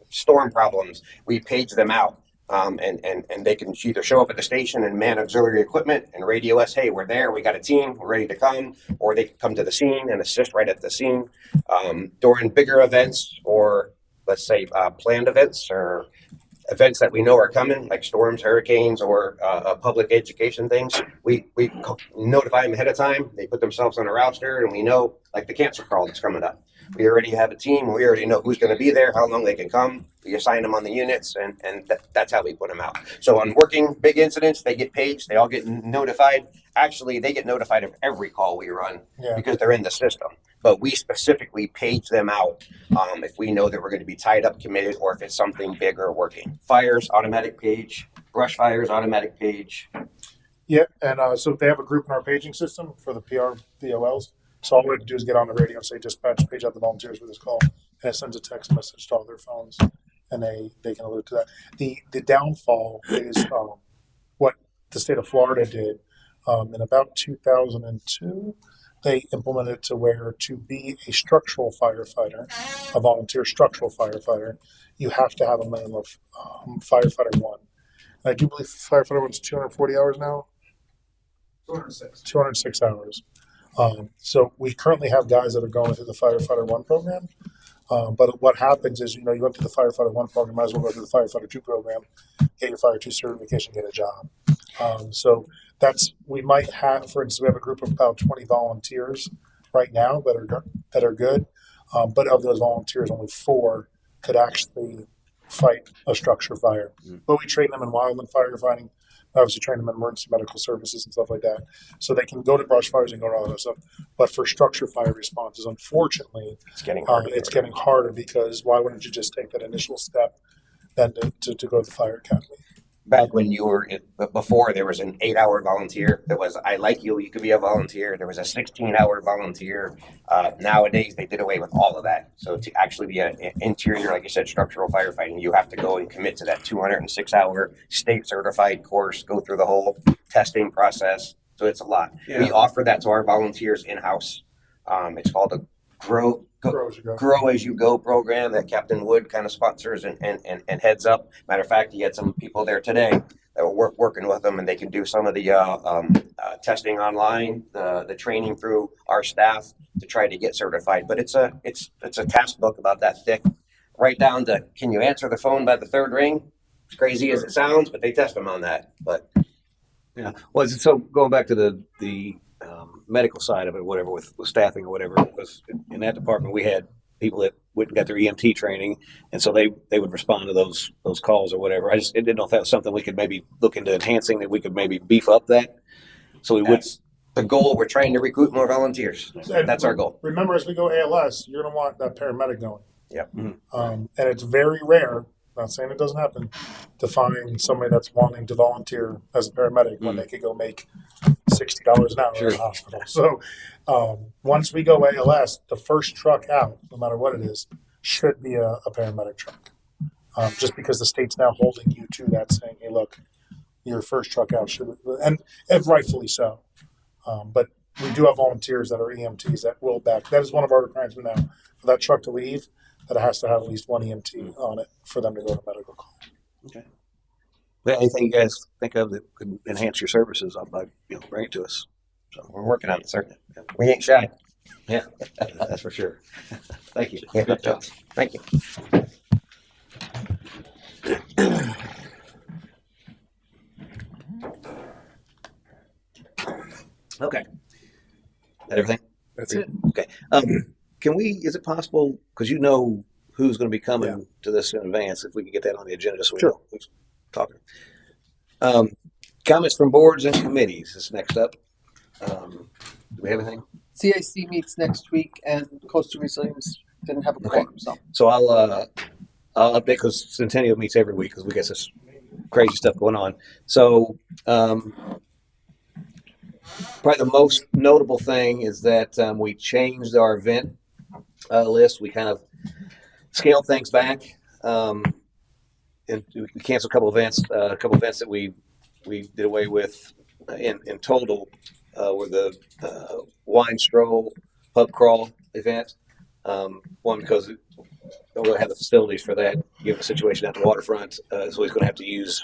storm problems. We page them out. And they can either show up at the station and man auxiliary equipment and radio us, hey, we're there, we got a team, we're ready to come, or they can come to the scene and assist right at the scene. During bigger events or let's say planned events or events that we know are coming, like storms, hurricanes, or public education things, we notify them ahead of time. They put themselves on a roster, and we know, like the cancer call that's coming up. We already have a team. We already know who's going to be there, how long they can come. We assign them on the units, and that's how we put them out. So on working big incidents, they get paged. They all get notified. Actually, they get notified of every call we run because they're in the system. But we specifically page them out if we know that we're going to be tied up, committed, or if it's something big or working. Fires, automatic page. Brush fires, automatic page. Yeah, and so they have a group in our paging system for the VOLs. So all we have to do is get on the radio and say, dispatch, page out the volunteers for this call, and it sends a text message to all their phones, and they can allude to that. The downfall is what the state of Florida did in about 2002. They implemented to where to be a structural firefighter, a volunteer structural firefighter, you have to have a minimum of firefighter one. And I do believe firefighter one's 240 hours now. 206 hours. So we currently have guys that are going through the firefighter one program. But what happens is, you go through the firefighter one program, might as well go through the firefighter two program, get your fire two certification, get a job. So we might have, for instance, we have a group of about 20 volunteers right now that are good. But of those volunteers, only 4 could actually fight a structure fire. But we train them in wildland firefighting. Obviously train them in emergency medical services and stuff like that. So they can go to brush fires and go to all that stuff. But for structure fire responses, unfortunately, It's getting harder. it's getting harder because why wouldn't you just take that initial step then to go to the fire academy? Back when before there was an 8-hour volunteer. There was, I like you could be a volunteer. There was a 16-hour volunteer. Nowadays they did away with all of that. So to actually be an interior, like you said, structural firefighting, you have to go and commit to that 206-hour state certified course, go through the whole testing process. So it's a lot. Yeah. We offer that to our volunteers in-house. It's called a Grow as you go program that Captain Wood kind of sponsors and heads up. Matter of fact, he had some people there today that were working with them, and they can do some of the testing online, the training through our staff to try to get certified. But it's a task book about that thick, right down to, can you answer the phone by the 3rd ring? As crazy as it sounds, but they test them on that. But Yeah. Well, so going back to the medical side of it, whatever, with staffing or whatever, because in that department we had people that went and got their EMT training, and so they would respond to those calls or whatever. I didn't know if that was something we could maybe look into enhancing, that we could maybe beef up that. So we would. that's the goal. We're trying to recruit more volunteers. That's our goal. Remember, as we go ALS, you're going to want that paramedic going. Yep. And it's very rare, not saying it doesn't happen, to find somebody that's wanting to volunteer as a paramedic when they could go make $60 an hour in a hospital. So once we go ALS, the first truck out, no matter what it is, should be a paramedic truck. Just because the state's now holding you to that, saying, hey, look, your first truck out should, and rightfully so. But we do have volunteers that are EMTs that will back. That is one of our requirements now. For that truck to leave, that it has to have at least one EMT on it for them to go to medical call. Okay. Well, anything you guys think of that could enhance your services, bring it to us. So We're working on it, sir. We ain't shy. yeah, that's for sure. Thank you. Yeah, good job. Thank you. Okay. That everything? That's it. Okay. Is it possible, because who's going to be coming to this in advance, if we can get that on the agenda so we know who's talking. Comments from boards and committees is next up. Do we have anything? CIC meets next week, and Coastal Resilience didn't have a quorum, So I'll update, because Centennial meets every week because we got this crazy stuff going on. So probably the most notable thing is that we changed our event list. We kind of scaled things back, and we canceled a couple events. A couple events that we did away with in total were the wine stroll, pub crawl event. One, because we don't really have the facilities for that, given the situation at the waterfront. So he's going to have to use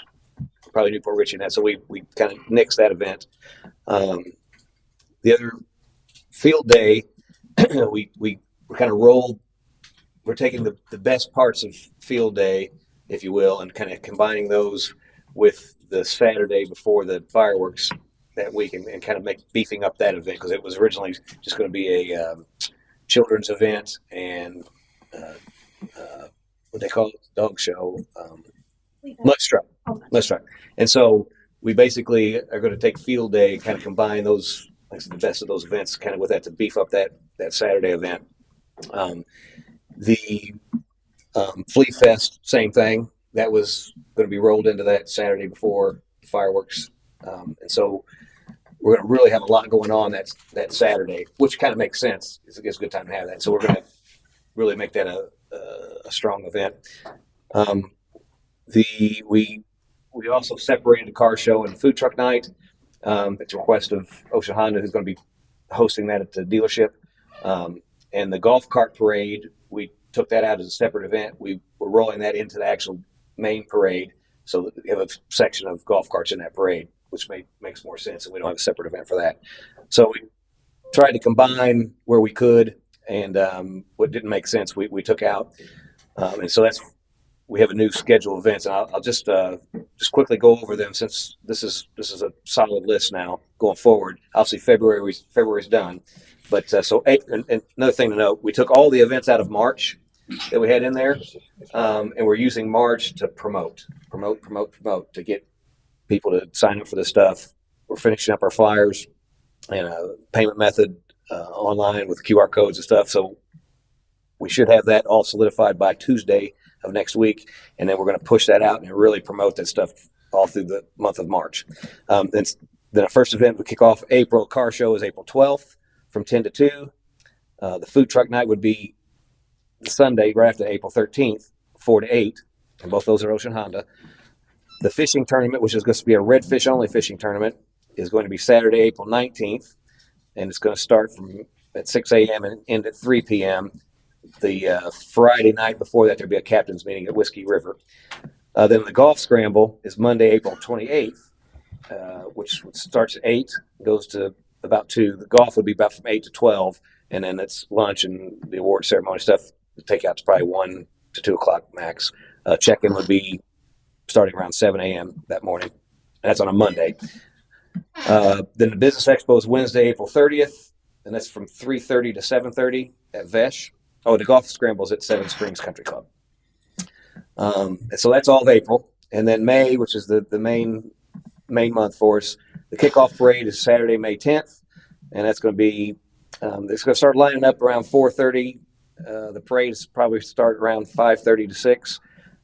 probably Newport Richie in that. So we kind of nixed that event. The other field day, we kind of rolled. We're taking the best parts of field day, if you will, and kind of combining those with the Saturday before the fireworks that week, and kind of beefing up that event, because it was originally just going to be a children's event and what they call it, dog show, mud truck. And so we basically are going to take field day, kind of combine those, like the best of those events, kind of with that, to beef up that Saturday event. The Flea Fest, same thing. That was going to be rolled into that Saturday before fireworks And so we're going to really have a lot going on that Saturday, which kind of makes sense. It's a good time to have that. So we're going to really make that a strong event. We also separated the car show and food truck night. At the request of Ocean Honda, who's going to be hosting that at the dealership. And the golf cart parade, we took that out as a separate event. We were rolling that into the actual main parade, so that we have a section of golf carts in that parade, which makes more sense, and we don't have a separate event for that. So we tried to combine where we could, and what didn't make sense, we took out. And so we have a new schedule of events, and I'll just quickly go over them, since this is a solid list now going forward. Obviously, February's done, but and another thing to note, we took all the events out of March that we had in there, and we're using March to promote to get people to sign up for this stuff. We're finishing up our flyers and a payment method online with QR codes and stuff, so we should have that all solidified by Tuesday of next week, and then we're going to push that out and really promote that stuff all through the month of March. Then our first event would kick off April. Car show is April 12th from 10 to 2. The food truck night would be Sunday right after April 13th, 4 to 8, and both those are Ocean Honda. The fishing tournament, which is going to be a redfish only fishing tournament, is going to be Saturday, April 19th, and it's going to start at 6 a.m. and end at 3 p.m. The Friday night before that, there'll be a captain's meeting at Whiskey River. Then the golf scramble is Monday, April 28th, which starts at 8, goes to about 2. The golf would be about from 8 to 12, and then it's lunch and the award ceremony stuff. The takeout's probably 1 to 2 o'clock max. Check-in would be starting around 7 a.m. that morning. And that's on a Monday. Then the Business Expo is Wednesday, April 30th, and that's from 3:30 to 7:30 at Vesh. Oh, the golf scramble is at Seven Springs Country Club. And so that's all of April. And then May, which is the main month for us, the kickoff parade is Saturday, May 10th. And that's going to be, it's going to start lining up around 4:30. The parade is probably start around 5:30 to 6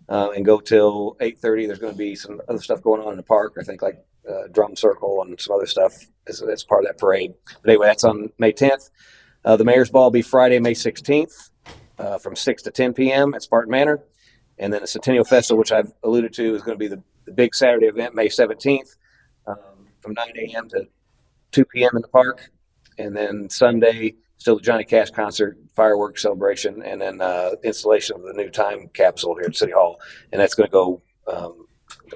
and go till 8:30. There's going to be some other stuff going on in the park, I think, like drum circle and some other stuff as part of that parade. But anyway, that's on May 10th. The Mayor's Ball will be Friday, May 16th from 6 to 10 p.m. at Spartan Manor. And then the Centennial Festival, which I've alluded to, is going to be the big Saturday event, May 17th from 9 a.m. to 2 p.m. in the park. And then Sunday, still the Johnny Cash concert, fireworks celebration, and then installation of the new time capsule here at City Hall. And that's going to go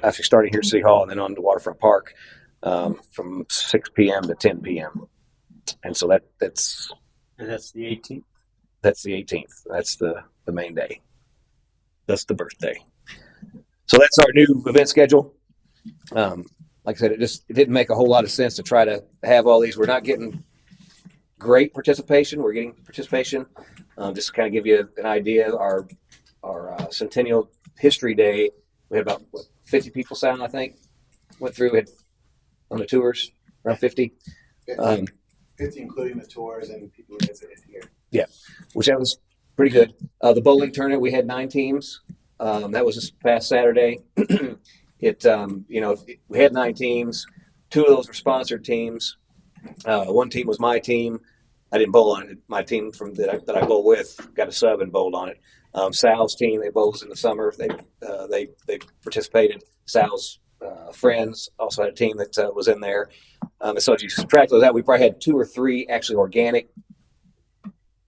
actually starting here at City Hall and then on to Waterfront Park from 6 p.m. to 10 p.m. And so that's the 18th. That's the 18th. That's the main day. That's the birthday. So that's our new event schedule. Like I said, it didn't make a whole lot of sense to try to have all these. We're not getting great participation. We're getting participation. Just to kind of give you an idea, our Centennial History Day, we had about 50 people sign, I think, went through it on the tours, around 50. 50 including the tours and people who visited here. Yeah, which that was pretty good. The bowling tournament, we had 9 teams. That was this past Saturday. We had 9 teams. 2 of those were sponsored teams. One team was my team. I didn't bowl on it. My team that I bowl with got a sub and bowled on it. Sal's team, they bowled in the summer. They participated. Sal's friends also had a team that was in there. So if you subtract those out, we probably had 2 or 3 actually organic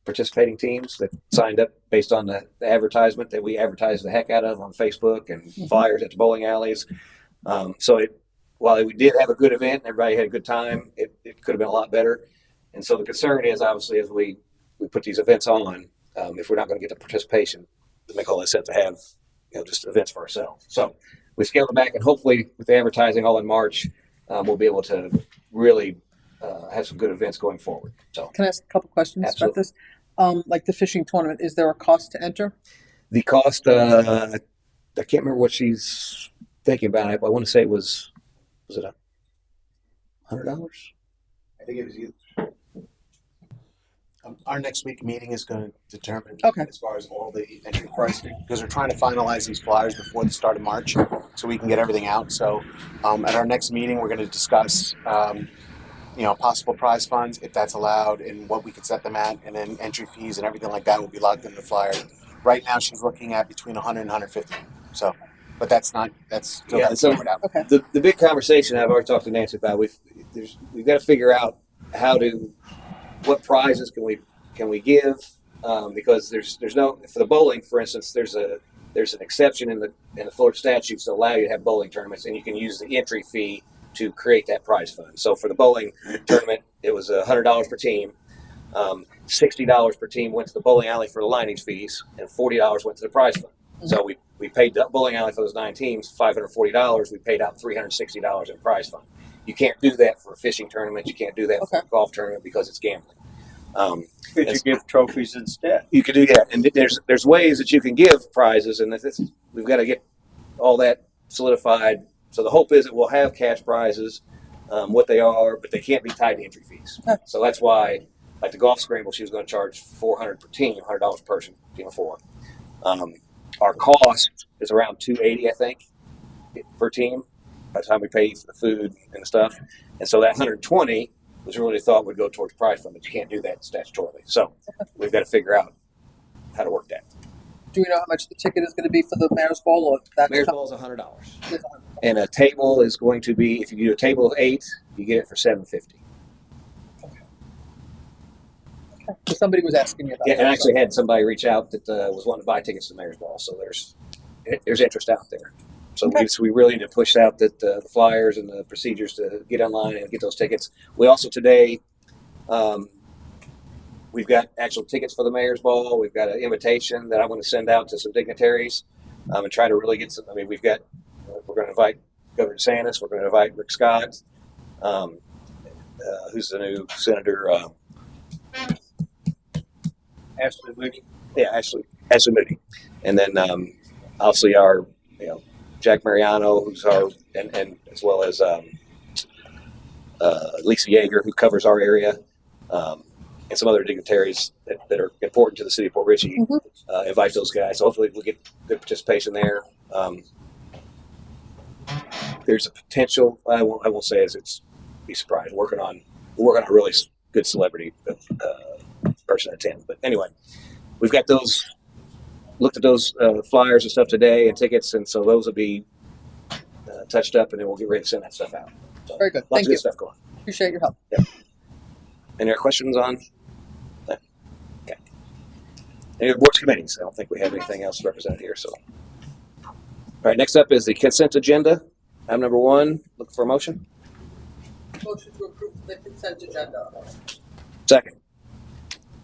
participating teams that signed up based on the advertisement that we advertised the heck out of on Facebook and flyers at the bowling alleys. While we did have a good event and everybody had a good time, it could have been a lot better. And so the concern is, obviously, as we put these events on, if we're not going to get the participation, it make all that sense to have just events for ourselves. So we scaled it back, and hopefully with the advertising all in March, we'll be able to really have some good events going forward. So Can I ask a couple questions Absolutely. about this? Like the fishing tournament, is there a cost to enter? the cost, I can't remember what she's thinking about it, but I want to say was it $100? I think it was you. Our next week meeting is going to determine Okay. as far as all the entry pricing, because we're trying to finalize these flyers before the start of March. so we can get everything out. So at our next meeting, we're going to discuss, possible prize funds, if that's allowed, and what we could set them at, and then entry fees and everything like that will be locked in the flyer. Right now, she's looking at between 100 and 150. So, but that's still Yeah, got so to out. Okay. the big conversation I've already talked to Nancy about, we've got to figure out what prizes can we give, because there's no, for the bowling, for instance, there's an exception in the Florida statutes that allow you to have bowling tournaments, and you can use the entry fee to create that prize fund. So for the bowling tournament, it was $100 per team. $60 per team went to the bowling alley for the lining fees, and $40 went to the prize fund. So we paid the bowling alley for those 9 teams $540. We paid out $360 in prize fund. You can't do that for a fishing tournament. You can't do that for a golf tournament because it's gambling. Could you give trophies instead? You could do that, and there's ways that you can give prizes, and we've got to get all that solidified. So the hope is that we'll have cash prizes, what they are, but they can't be tied to entry fees. So that's why, like the golf scramble, she was going to charge $400 per team, $100 per person, team of 4. Our cost is around $280, I think, per team by the time we pay for the food and the stuff. And so that $120 was really thought would go towards prize fund, but you can't do that statutorily. So we've got to figure out how to work that. Do we know how much the ticket is going to be for the Mayor's Ball? Or that's Mayor's Ball is $100. And a table is going to be, if you do a table of 8, you get it for $750. So somebody was asking you about Yeah, that. and I actually had somebody reach out that was wanting to buy tickets to the Mayor's Ball. So there's interest out there. So we really need to push out the flyers and the procedures to get online and get those tickets. We also today, we've got actual tickets for the Mayor's Ball. We've got an invitation that I want to send out to some dignitaries and try to really get some. I mean, we're going to invite Governor DeSantis. We're going to invite Rick Scott, who's the new senator. Ashley Moody. Yeah, Ashley Moody. And then obviously our, Jack Mariano, who's our, and as well as Lisa Yeager, who covers our area, and some other dignitaries that are important to the city of Port Richey. Invite those guys. So hopefully we'll get good participation there. There's a potential. I won't say it's be surprised. We're working on a really good celebrity person to attend. But anyway, we've got those. Looked at those flyers and stuff today and tickets, and so those will be touched up, and then we'll get ready to send that stuff out. So, very good. Lots Thank of you. good stuff going. Appreciate your help. Yeah. Any other questions on that? Okay. Any other boards committees? I don't think we have anything else represented here. So, all right. Next up is the consent agenda. Item number 1. Look for a motion. Motion to approve the consent agenda. Second.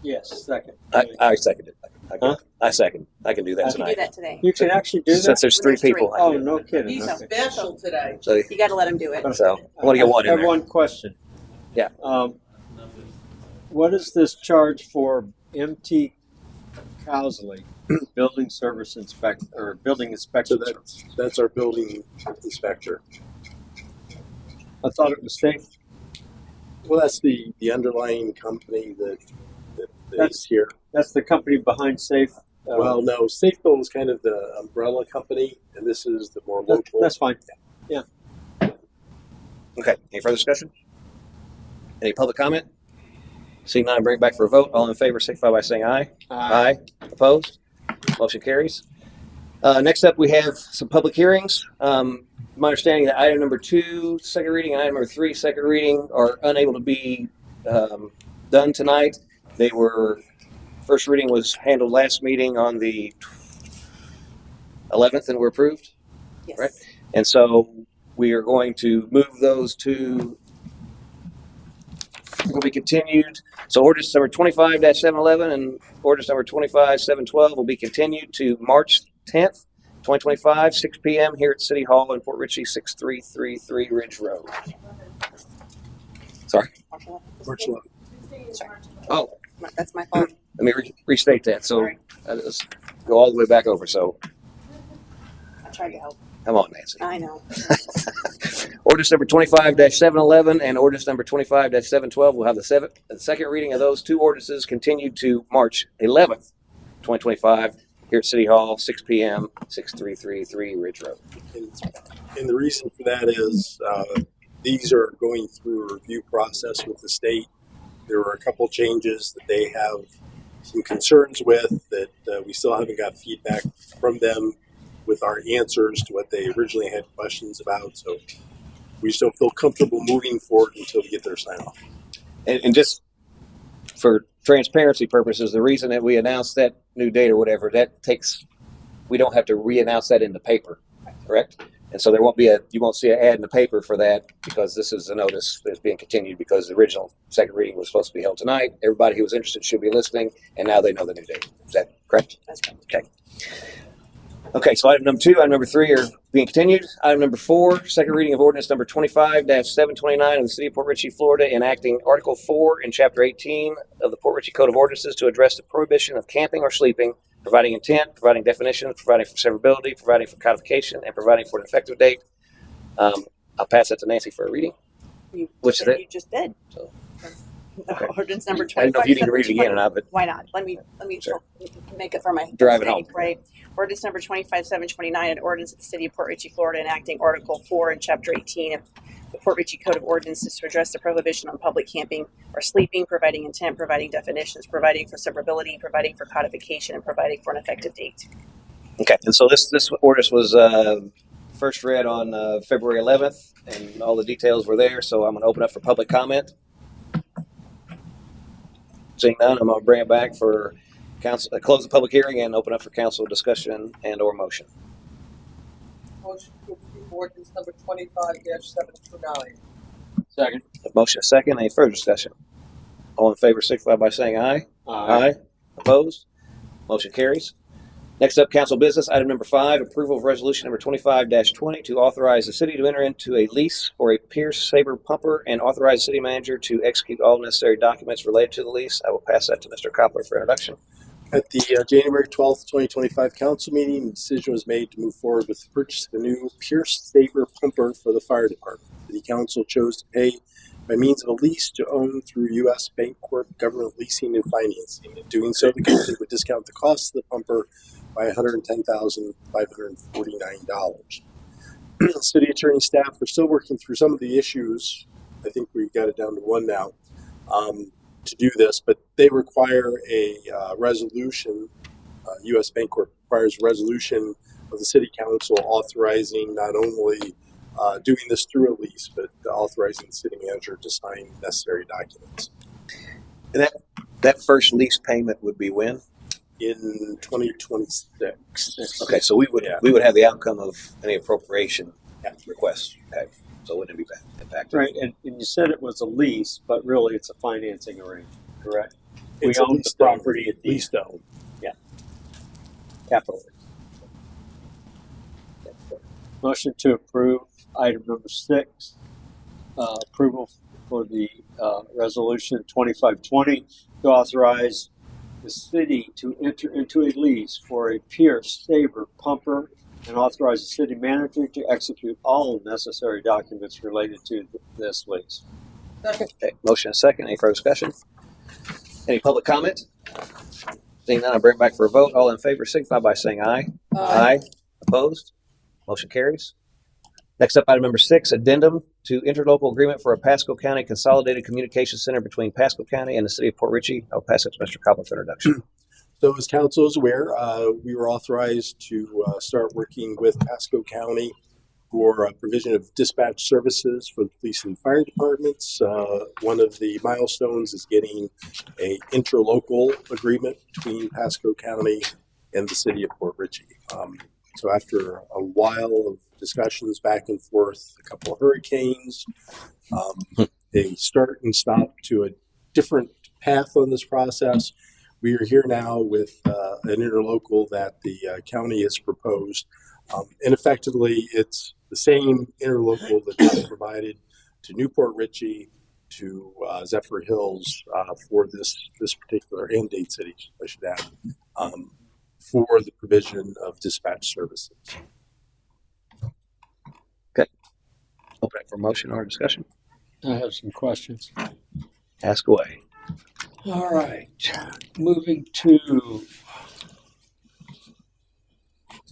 Yes, second. I seconded it. Huh? I second. I can do that You can tonight. do that today. You can actually do that? Since there's 3 There's 3. people. I Oh, can do no it. kidding. He's Okay. special today. So, You got to let him do it. I want to get one I in have there. one question. Yeah. What is this charge for MT Cowsley, building service inspector or building inspector? So that's our building inspector. I thought it was safe. Well, that's the underlying company that That's- is here. That's the company behind Safe. Well, no, Safebuild is kind of the umbrella company, and this is the more local. That's fine. Okay. Any further discussion? Any public comment? Seeing none, bring it back for a vote. All in favor, signify by saying aye. Aye. Opposed? Motion carries. Next up, we have some public hearings. My understanding that item number 2, second reading, and item number 3, second reading, are unable to be done tonight. First reading was handled last meeting on the 11th and were approved. Yes. Right. And so we are going to move those to, will be continued. So ordinance number 25-711 and ordinance number 25-712 will be continued to March 10th, 2025, 6 p.m. here at City Hall in Port Richey, 6333 Ridge Road. Sorry. March 11th. Oh, That's my fault. let me restate that. So Sorry. let's go all the way back over. So I tried to help. come on, Nancy. I know. Ordinance number 25-711 and ordinance number 25-712 will have the second reading of those 2 ordinances continued to March 11th, 2025, here at City Hall, 6 p.m., 6333 Ridge Road. And the reason for that is these are going through a review process with the state. There were a couple changes that they have some concerns with that we still haven't got feedback from them with our answers to what they originally had questions about. So we just don't feel comfortable moving forward until we get their sign off. And just for transparency purposes, the reason that we announced that new date or whatever, we don't have to re-announce that in the paper, correct? And so you won't see an ad in the paper for that because this is a notice that's being continued because the original second reading was supposed to be held tonight. Everybody who was interested should be listening, and now they know the new date. Is that correct? That's right. Okay. Okay, so item number 2, item number 3 are being continued. Item number 4, second reading of ordinance number 25-729 of the City of Port Richey, Florida, enacting Article 4 in Chapter 18 of the Port Richey Code of Ordinances to address the prohibition of camping or sleeping, providing intent, providing definitions, providing for severability, providing for codification, and providing for an effective date. I'll pass that to Nancy for a reading. You Which is it? You just did. So, okay. Ordinance number I didn't know if you need to read it again or 25. not, but Why not? Let me Sure. make it for my Drive it sake, home. right? Ordinance number 25-729, an ordinance of the City of Port Richey, Florida, enacting Article 4 in Chapter 18 of the Port Richey Code of Ordinances to address the prohibition on public camping or sleeping, providing intent, providing definitions, providing for severability, providing for codification, and providing for an effective date. okay. And so this ordinance was first read on February 11th, and all the details were there. So I'm going to open up for public comment. Seeing none, I'm going to bring it back for council. Close the public hearing and open up for council discussion and/or motion. Motion to approve ordinance number 25-729. Second. A motion a second. Any further discussion? All in favor, signify by saying aye. Aye. Opposed? Motion carries. Next up, council business. Item number 5, approval of resolution number 25-20 to authorize the city to enter into a lease for a Pierce Saber pumper and authorize the city manager to execute all necessary documents related to the lease. I will pass that to Mr. Koppler for introduction. At the January 12th, 2025 council meeting, the decision was made to move forward with the purchase of the new Pierce Saber pumper for the fire department. The council chose to pay by means of a lease to own through U.S. Bancorp Government Leasing and Financing. In doing so, the company would discount the cost of the pumper by $110,549. City attorney staff are still working through some of the issues. I think we've got it down to one now. To do this, but they require a resolution. U.S. Bancorp requires a resolution of the City Council authorizing not only doing this through a lease, but authorizing the city manager to sign necessary documents. And that first lease payment would be when? In 2026. Okay, so we would have the outcome of any appropriation requests. Okay, so it wouldn't be impacted. Right, and you said it was a lease, but really it's a financing arrangement, correct? It's We a own the lease property at the lease to own. capital. Motion to approve item number 6, approval for the resolution 2520 to authorize the city to enter into a lease for a Pierce Saber pumper and authorize the city manager to execute all necessary documents related to this lease. Okay, motion and second. Any further discussion? Any public comment? Seeing none, I'll bring it back for a vote. All in favor, signify by saying aye. Aye. Opposed? Motion carries. Next up, item number 6, addendum to interlocal agreement for a Pasco County Consolidated Communication Center between Pasco County and the City of Port Richey. I'll pass it to Mr. Koppler for introduction. So as council is aware, we were authorized to start working with Pasco County for provision of dispatch services for the police and fire departments. One of the milestones is getting a interlocal agreement between Pasco County and the City of Port Richey. So after a while of discussions back and forth, a couple of hurricanes, a start and stop to a different path on this process. We are here now with an interlocal that the county has proposed. And effectively, it's the same interlocal that is provided to Newport Richey, to Zephyr Hills for this particular, and Dade City, I should add, for the provision of dispatch services. Open it for motion or discussion. I have some questions. Ask away. All right, moving to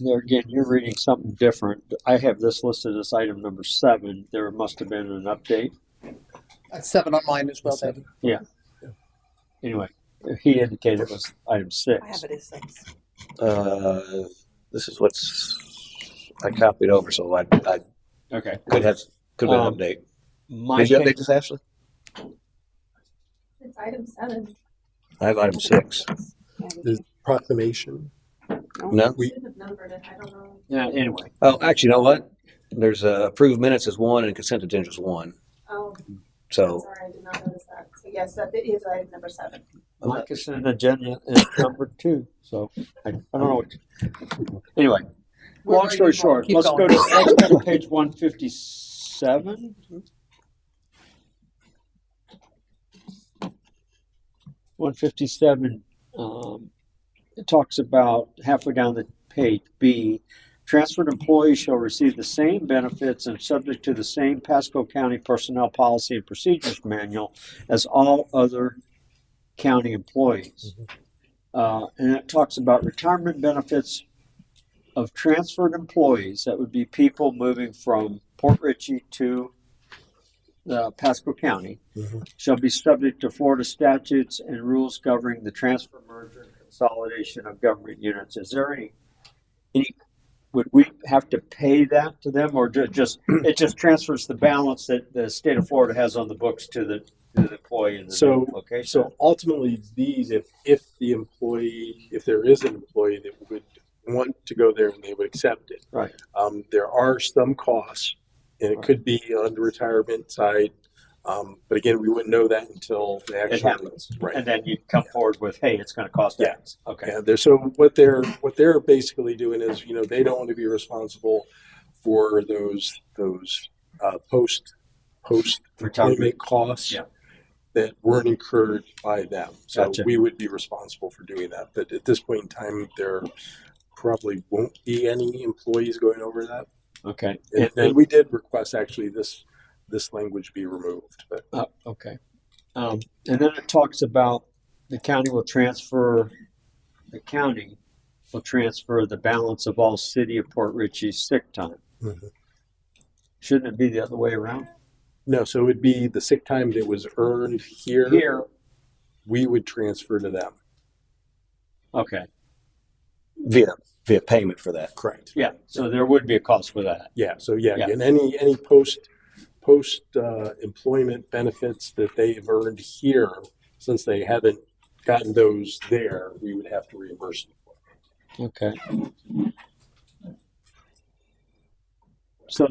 There again, you're reading something different. I have this listed as item number 7. There must have been an update. That's 7 on mine as well, David. Anyway, he indicated it was item 6. I have it as 6. This is what's I copied over, so I Okay. could have been an update. Did you update this, Ashley? It's item 7. I have item 6. The proclamation. No. Should have numbered it. I don't know. Yeah. Anyway, Oh, actually, you know what? There's approved minutes as 1 and consent agenda is 1. Oh, So sorry, I did not notice that. So yes, that is item number 7. my consent agenda is number 2. So I don't know. Anyway, We're long ready story to go. short, Keep let's going. go to page 157. 157. It talks about halfway down the page, B, transferred employees shall receive the same benefits and subject to the same Pasco County Personnel Policy and Procedures Manual as all other county employees. And it talks about retirement benefits of transferred employees. That would be people moving from Port Richey to Pasco County, shall be subject to Florida statutes and rules governing the transfer, merger, and consolidation of government units. Is there any would we have to pay that to them, or it just transfers the balance that the state of Florida has on the books to the employee in the new location? So ultimately, these, if there is an employee that would want to go there and they would accept it, Right. There are some costs, and it could be on the retirement side. But again, we wouldn't know that until the It actual happens, right. and then you come forward with, "Hey, it's going to cost X." Okay. Yeah, so what they're basically doing is, they don't want to be responsible for those post retirement costs Yeah. that weren't incurred by them. So Gotcha. we would be responsible for doing that. But at this point in time, there probably won't be any employees going over that. Okay. And we did request actually this language be removed. But Okay. And then it talks about the county will transfer the balance of all city of Port Richey's sick time. Shouldn't it be the other way around? no, so it would be the sick time that was earned here. We would transfer to them. Okay. Via payment for that. Correct. Yeah. So there would be a cost for that. Yeah. So Yeah. and any post employment benefits that they've earned here, since they haven't gotten those there, we would have to reimburse them for. Okay. So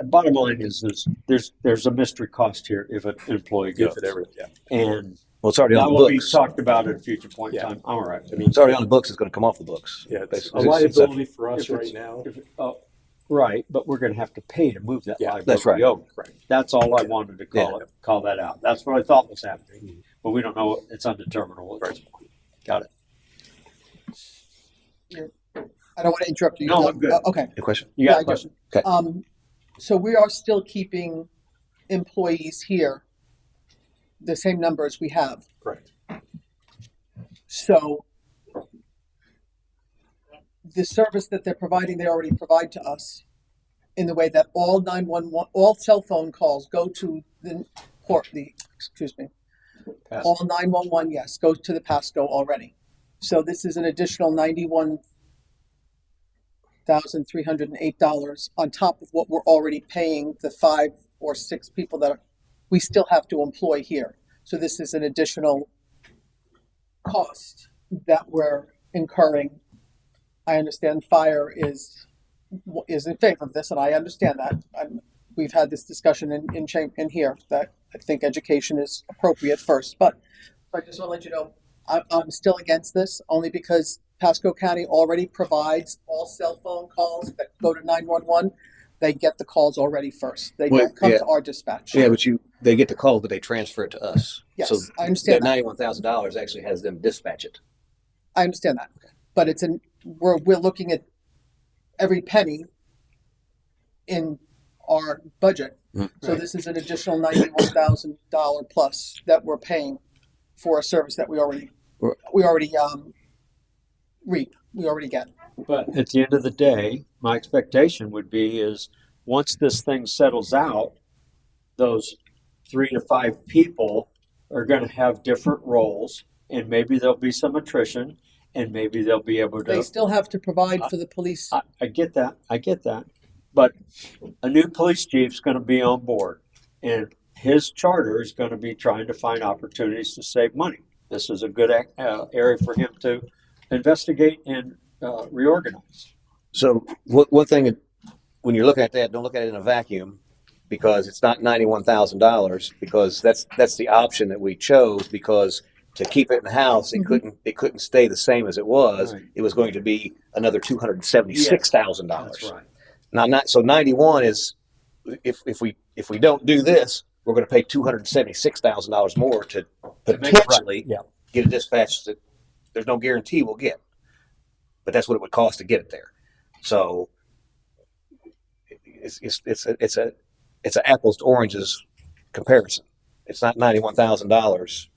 bottom line is there's a mystery cost here if an employee goes. If it ever, yeah. And Well, it's already that on the will be books. talked about at a future point in Yeah. time. All right. I mean, It's already on the books. It's going to come off the books. yeah, it's a Basically, liability for us if it's- right now. Right, but we're going to have to pay to move that Yeah, liability that's right. over. Right. That's all I wanted to call that out. That's what I thought was happening, but we don't know. It's undeterminable at this point. Got it. I don't want to interrupt you. No, I'm good. Okay. Any question? You got Yeah, a question? Okay. So we are still keeping employees here, the same numbers we have. Correct. So the service that they're providing, they already provide to us in the way that all 911, all cell phone calls go to all 911, yes, go to the Pasco already. So this is an additional $91,308 on top of what we're already paying the 5 or 6 people that we still have to employ here. So this is an additional cost that we're incurring. I understand fire is in favor of this, and I understand that. We've had this discussion in here that I think education is appropriate first. But I just want to let you know, I'm still against this, only because Pasco County already provides all cell phone calls that go to 911. They get the calls already first. They don't come to our dispatch. Yeah, but they get the call, but they transfer it to us. Yes, So I understand that that. $91,000 actually has them dispatch it. I understand that, but we're looking at every penny in our budget. So this is an additional $91,000 plus that we're paying for a service that we already reap. We already get. But at the end of the day, my expectation would be is once this thing settles out, those 3 to 5 people are going to have different roles, and maybe there'll be some attrition, and maybe they'll be able They to. still have to provide for the police. I get that. I get that. But a new police chief's going to be on board, and his charter is going to be trying to find opportunities to save money. This is a good area for him to investigate and reorganize. So one thing, when you're looking at that, don't look at it in a vacuum, because it's not $91,000, because that's the option that we chose, because to keep it in the house, it couldn't stay the same as it was. Right. It was going to be another $276,000. That's right. Now, so 91 is, if we don't do this, we're going to pay $276,000 more to potentially Yeah. get a dispatch that there's no guarantee we'll get, but that's what it would cost to get it there. So it's an apples to oranges comparison. It's not $91,000.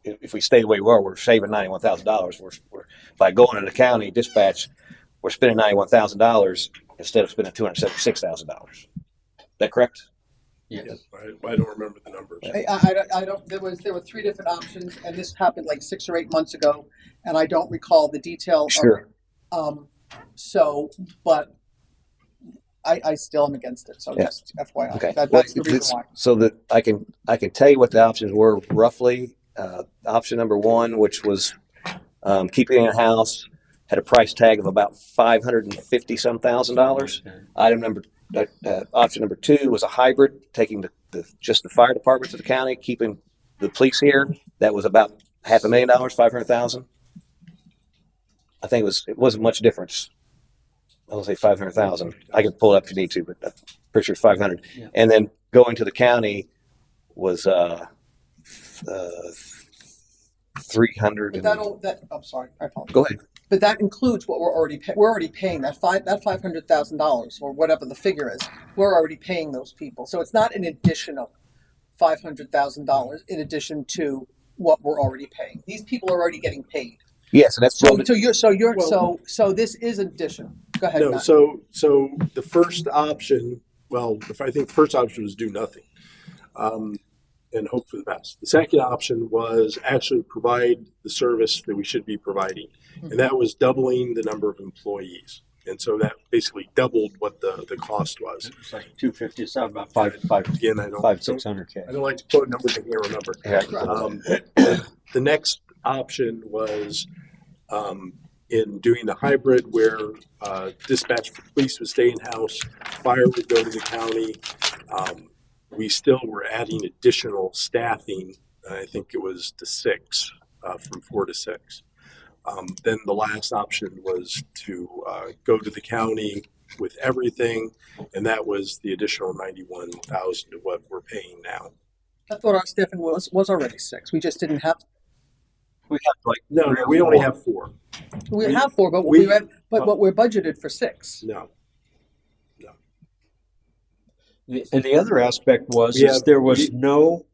If we stay the way we are, we're saving $91,000. We're by going to the county dispatch, we're spending $91,000 instead of spending $276,000. Is that correct? Yes. I don't remember the numbers. I don't. There were 3 different options, and this happened like 6 or 8 months ago, and I don't recall the detail. Sure. Of it. But I still am against it. So Yeah. just FYI, Okay. that's the reason why. So that I can tell you what the options were roughly. Option number 1, which was keeping it in a house, had a price tag of about $550,000. Option number 2 was a hybrid, taking just the fire departments of the county, keeping the police here. That was about $500,000, $500,000. I think it wasn't much difference. I'll say 500,000. I can pull it up if you need to, but I'm pretty sure it's 500. Yeah. And then going to the county was 300. I'm sorry. I apologize. Go ahead. But that includes what we're already we're already paying that $500,000 or whatever the figure is. We're already paying those people, so it's not an additional $500,000 in addition to what we're already paying. These people are already getting paid. Yes, and that's So this is addition. Go ahead. No, Matt. so the first option, I think the first option was do nothing, and hope for the best. The second option was actually provide the service that we should be providing, and that was doubling the number of employees. And so that basically doubled what the cost was. It's like 250, it's about 500K. Again, I don't like to quote numbers I can't remember. The next option was in doing the hybrid, where dispatch for police would stay in house, fire would go to the county. We still were adding additional staffing. I think it was to 6, from 4 to 6. Then the last option was to go to the county with everything, and that was the additional $91,000 to what we're paying now. I thought our staffing was already 6. We just didn't have. We have No, we only have 4. We have 4, but what we're budgeted for 6. No. And the other aspect was there was no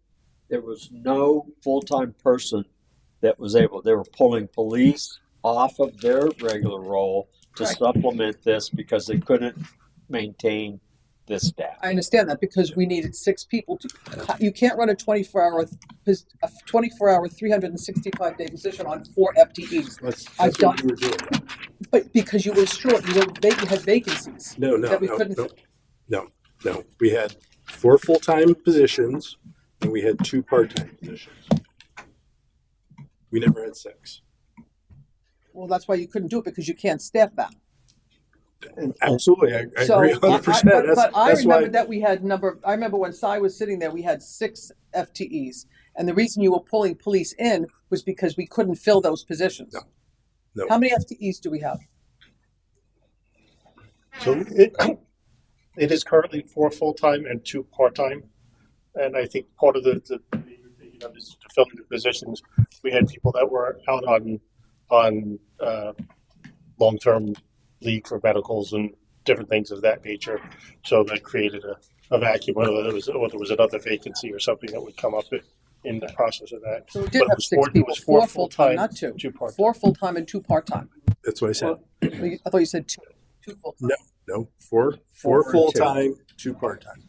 full-time person that was able. They were pulling police off of their regular role to supplement this because they couldn't maintain this staff. I understand that because we needed 6 people you can't run a 24-hour 365-day position on 4 FTEs. That's what we were doing. But because you were short, you had vacancies. No. We had 4 full-time positions, and we had 2 part-time positions. We never had 6. Well, that's why you couldn't do it, because you can't staff that. Absolutely, I agree 100%. But I remember that we had I remember when Cy was sitting there, we had 6 FTEs, and the reason you were pulling police in was because we couldn't fill those positions. No. How many FTEs do we have? So it is currently 4 full-time and 2 part-time. And I think part of this to filling the positions, we had people that were out on long-term leave for medicals and different things of that nature. So that created a vacuum, whether there was another vacancy or something that would come up in the process of that. So we did have 6 people, 4 full-time, not 2. 2 part-time. 4 full-time and 2 part-time. That's what I said. I thought you said two full. No, four Four and full two. time, 2 part time.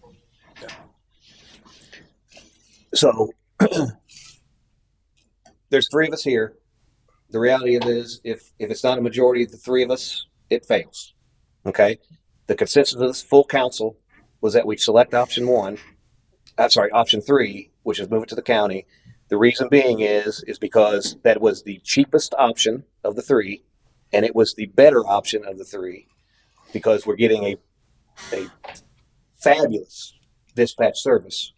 So there's 3 of us here. The reality of it is, if it's not a majority of the 3 of us, it fails. Okay. The consensus of this full council was that we select option 3, which is move it to the county. The reason being is because that was the cheapest option of the 3, and it was the better option of the 3, because we're getting a fabulous dispatch service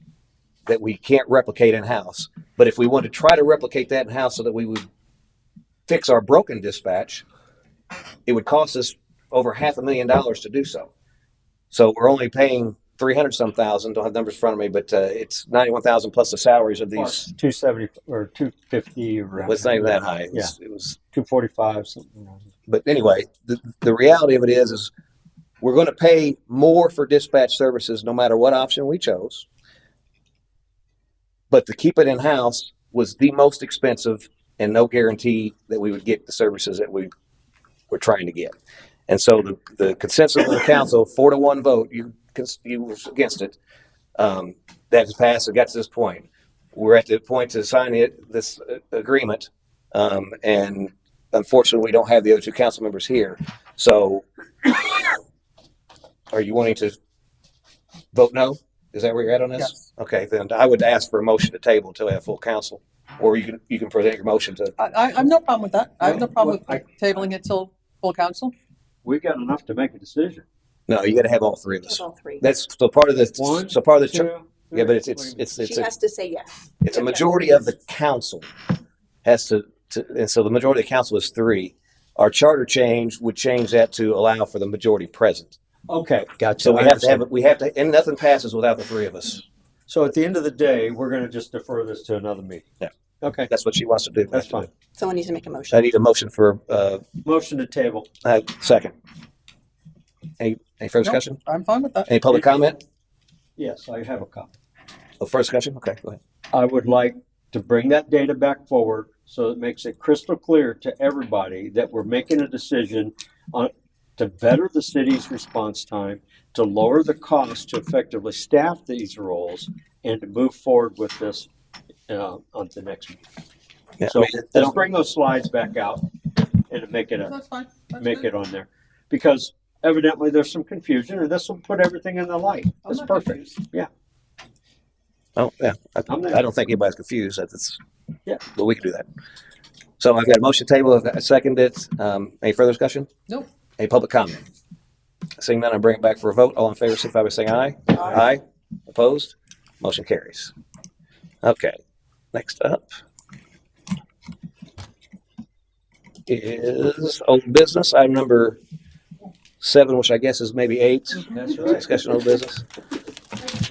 that we can't replicate in house. But if we want to try to replicate that in house so that we would fix our broken dispatch, it would cost us over $500,000 to do so. So we're only paying 300 some thousand. Don't have numbers in front of me, but it's 91,000 plus the salaries of these. 270 or 250 or Well, it's not even that high. Yeah. It was 245 something. But anyway, the reality of it is we're going to pay more for dispatch services no matter what option we chose. But to keep it in house was the most expensive, and no guarantee that we would get the services that we were trying to get. And so the consensus of the council, 4-1 vote, you were against it. That has passed and got to this point. We're at the point to sign this agreement, and unfortunately, we don't have the other 2 council members here. So, are you wanting to vote no? Is that where you're at on this? Yes. Okay, then I would ask for a motion to table until we have full council, or you can present your motion to. I have no problem with that. I have no problem with tabling it till full council. We got enough to make a decision. No, you got to have all 3 of us. All 3. That's so part of the. One, So part of the. 2, Yeah, but it's She has to say yes. it's a majority of the council has to, and so the majority of the council is 3. Our charter change would change that to allow for the majority present. Okay, gotcha. So we have to, and nothing passes without the 3 of us. So at the end of the day, we're going to just defer this to another meeting. Yeah. Okay, That's what she wants to do. that's fine. Someone needs to make a motion. I need a motion for Motion to table. second. Any further discussion? I'm fine with that. Any public comment? Yes, I have a comment. Oh, first discussion? Okay, go ahead. I would like to bring that data back forward so it makes it crystal clear to everybody that we're making a decision on to better the city's response time, to lower the cost to effectively staff these roles, and to move forward with this on the next meeting. Yeah, So let's bring those slides back out and make it That's fine. That's make good. it on there, because evidently there's some confusion, and this will put everything in the light. I'm It's not perfect. confused. Yeah. Oh, yeah. I'm there. I don't think anybody's confused. Yeah. But we can do that. So I've got a motion table. I've got a seconded. Any further discussion? Nope. Any public comment? Seeing none, I bring it back for a vote. All in favor, signify by saying aye. Aye. Opposed? Motion carries. Okay. Next up is old business. Item number 7, which I guess is maybe 8. That's right. Discussion of old business.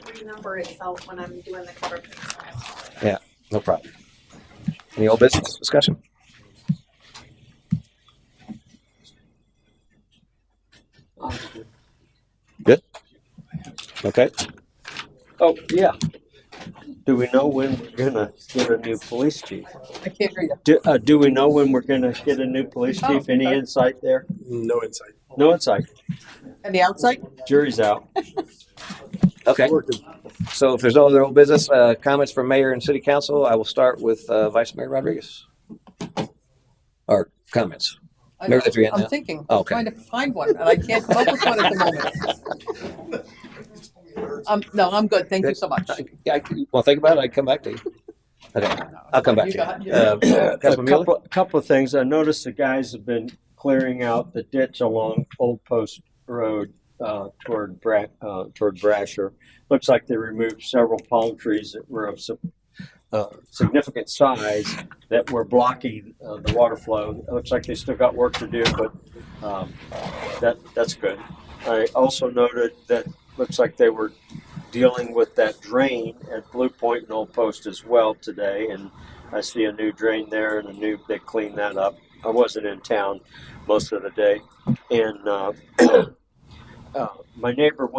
Renumber itself when I'm doing the cover page. Yeah, no problem. Any old business discussion? Good? Okay. Oh, yeah. Do we know when we're gonna get a new police chief? I can't hear you. Do we know when we're gonna get a new police chief? Any okay. insight there? No insight. No insight. And the outside? Jury's out. Okay. So if there's no other old business, comments from mayor and city council, I will start with Vice Mayor Rodriguez. Or comments. I Mayor, know. that's your hand I'm now? thinking. Oh, I'm okay. trying to find one, and I can't come up with one at the moment. No, I'm good. Thank you so much. Yeah, well, think about it. I can come back to you. Okay, I'll come back You to got- you. A Councilman Mueller? couple of things. I noticed the guys have been clearing out the ditch along Old Post Road toward Brasher. Looks like they removed several palm trees that were of some significant size that were blocking the water flow. It looks like they still got work to do, but that's good. I also noted that looks like they were dealing with that drain at Blue Point and Old Post as well today, and I see a new drain there and they cleaned that up. I wasn't in town most of the day, and my neighbor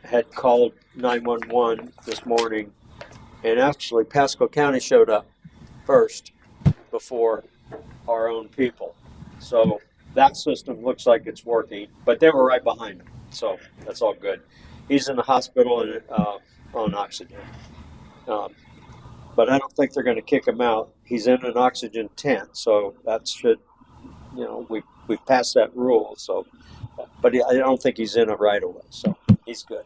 had called 911 this morning, and actually Pasco County showed up first before our own people. So that system looks like it's working, but they were right behind him, so that's all good. He's in the hospital and on oxygen, but I don't think they're going to kick him out. He's in an oxygen tent, so that should, we've passed that rule. So, but I don't think he's in it right away, so he's good.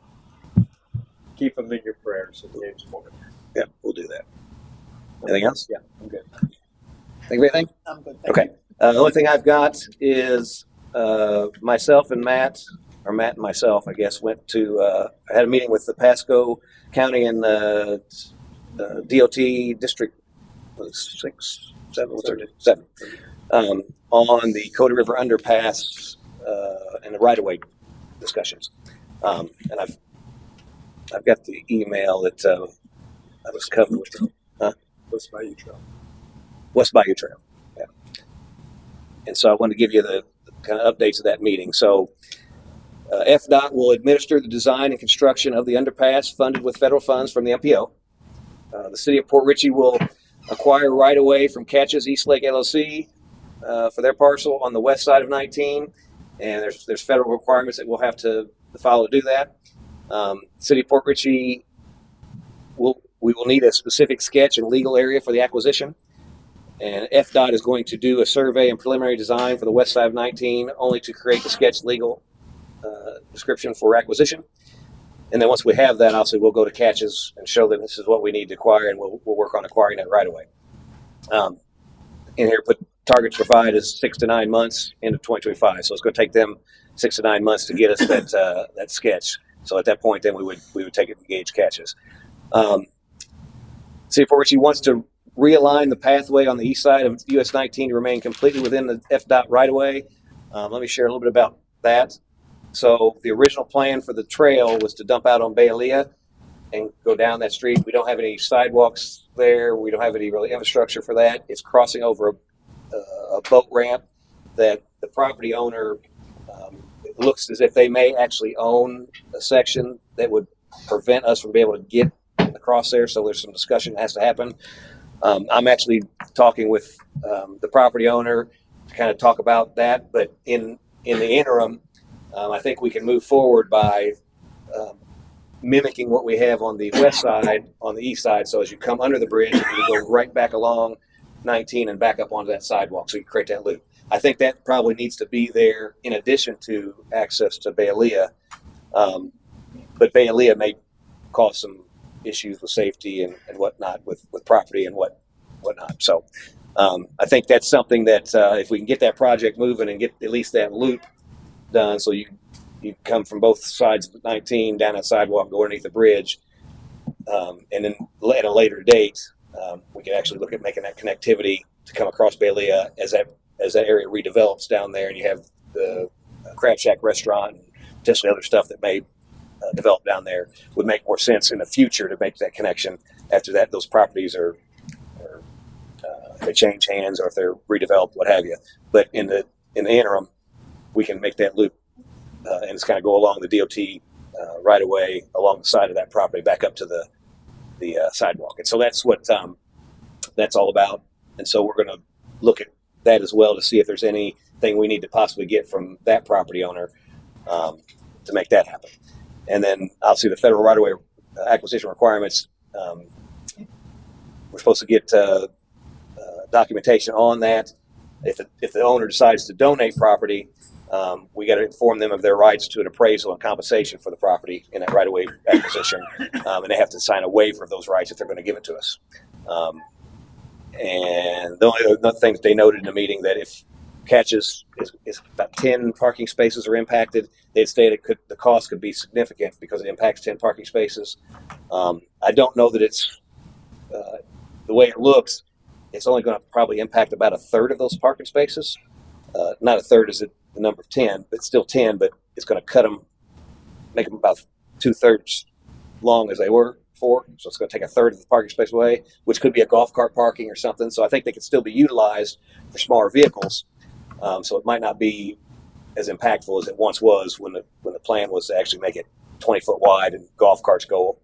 Keep him in your prayers in James morning. Yeah, we'll do that. Anything else? Yeah, I'm good. Think of anything? I'm good. Okay. The only thing I've got is myself and Matt, or Matt and myself, I guess, went to, I had a meeting with the Pasco County and DOT District 7 on the Cody River underpass and the right-of-way discussions. And I've got the email that I was covered with. West Bayou Trail. West Bayou Trail. Yeah. And so I wanted to give you the kind of updates of that meeting. So FDOT will administer the design and construction of the underpass funded with federal funds from the MPO. The city of Port Richey will acquire right-of-way from Catches East Lake LLC for their parcel on the west side of 19. And there's federal requirements that we'll have to follow to do that. City of Port Richey we will need a specific sketch and legal area for the acquisition. And FDOT is going to do a survey and preliminary design for the west side of 19 only to create the sketch legal description for acquisition. And then once we have that, obviously we'll go to Catches and show them this is what we need to acquire, and we'll work on acquiring that right away. In here, put targets provide is 6 to 9 months into 2025. So it's going to take them 6 to 9 months to get us that sketch. So at that point, then we would take it and engage Catches. City of Port Richey wants to realign the pathway on the east side of US 19 to remain completely within the FDOT right-of-way. Let me share a little bit about that. So the original plan for the trail was to dump out on Bayalea and go down that street. We don't have any sidewalks there. We don't have any really infrastructure for that. It's crossing over a boat ramp that the property owner, it looks as if they may actually own a section that would prevent us from being able to get across there. So there's some discussion that has to happen. I'm actually talking with the property owner to kind of talk about that. But in the interim, I think we can move forward by mimicking what we have on the west side, on the east side. So as you come under the bridge, you go right back along 19 and back up onto that sidewalk. So you create that loop. I think that probably needs to be there in addition to access to Bayalea. But Bayalea may cause some issues with safety and whatnot with property and whatnot. So I think that's something that if we can get that project moving and get at least that loop done, so you come from both sides of 19 down that sidewalk, go underneath the bridge, and then at a later date we can actually look at making that connectivity to come across Bayalea as that area redevelops down there, and you have the Crab Shack restaurant and potentially other stuff that may develop down there. Would make more sense in the future to make that connection after that those properties are they change hands or if they're redeveloped, what have you. But in the interim, we can make that loop and it's kind of go along the DOT right away along the side of that property back up to the sidewalk. And so that's what that's all about. And so we're going to look at that as well to see if there's anything we need to possibly get from that property owner to make that happen. And then obviously the federal right-of-way acquisition requirements, we're supposed to get documentation on that. If the owner decides to donate property, we got to inform them of their rights to an appraisal and compensation for the property in that right-of-way acquisition, and they have to sign a waiver of those rights if they're going to give it to us. And the only other thing that they noted in the meeting that if Catches is about 10 parking spaces are impacted, they'd stated the cost could be significant because it impacts 10 parking spaces. I don't know that it's the way it looks. It's only going to probably impact about a third of those parking spaces. Not a third is the number of 10, but still 10. But it's going to cut them, make them about 2/3 long as they were before. So it's going to take a third of the parking space away, which could be a golf cart parking or something. So I think they could still be utilized for smaller vehicles. So it might not be as impactful as it once was when the plan was to actually make it 20 foot wide and golf carts go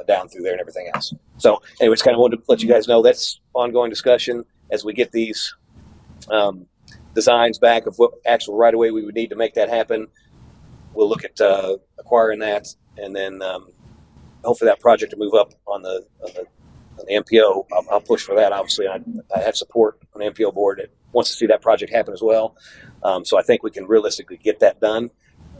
down through there and everything else. So anyways, kind of wanted to let you guys know that's ongoing discussion as we get these designs back of what actual right of way we would need to make that happen. We'll look at acquiring that, and then hopefully that project to move up on the MPO. I'll push for that. Obviously, I have support on the MPO board that wants to see that project happen as well. So I think we can realistically get that done.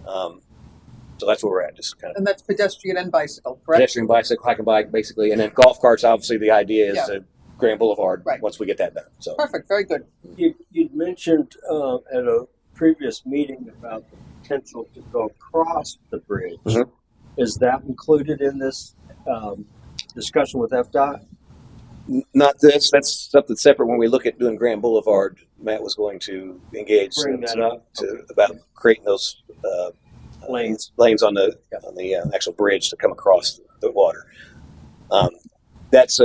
So that's where we're at. Just kind of And that's pedestrian and bicycle, correct? pedestrian, bicycle, hiking, bike, basically, and then golf carts. Obviously, the idea is Yeah. to Grand Boulevard Right. once we get that done. So Perfect, very good. You'd mentioned at a previous meeting about the potential to go across the bridge. Mhm. Is that included in this discussion with FDOT? not this. That's something separate. When we look at doing Grand Boulevard, Matt was going to engage Bring that up. about creating those lanes on the actual bridge to come across the water. That's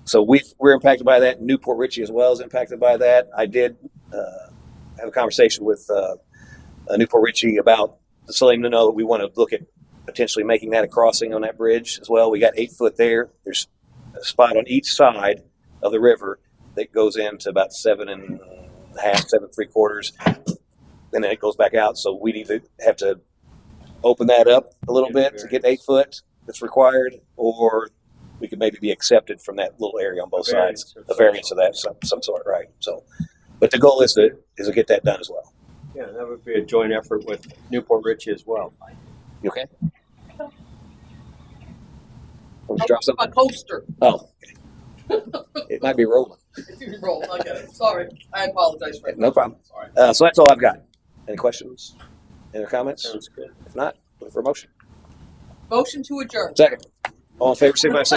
so we're impacted by that. Newport Richey as well is impacted by that. I did have a conversation with Newport Richey about letting them know that we want to look at potentially making that a crossing on that bridge as well. We got 8 foot there. There's a spot on each side of the river that goes into about 7.5, 7.75, and then it goes back out. So we need to have to open that up a little bit to get 8 foot that's required, or we could maybe be accepted from that little area on both sides, a variance of that, some sort, right? So, but the goal is to get that done as well. Yeah, that would be a joint effort with Newport Richey as well. You okay? Want me to drop A something? coaster. Oh, it might be rolling. It didn't roll, I get it. Sorry, I apologize for it. No problem. Sorry. So that's all I've got. Any questions? Any comments? Sounds good. If not, look for a motion. Motion to adjourn. Second. All in favor, signify by saying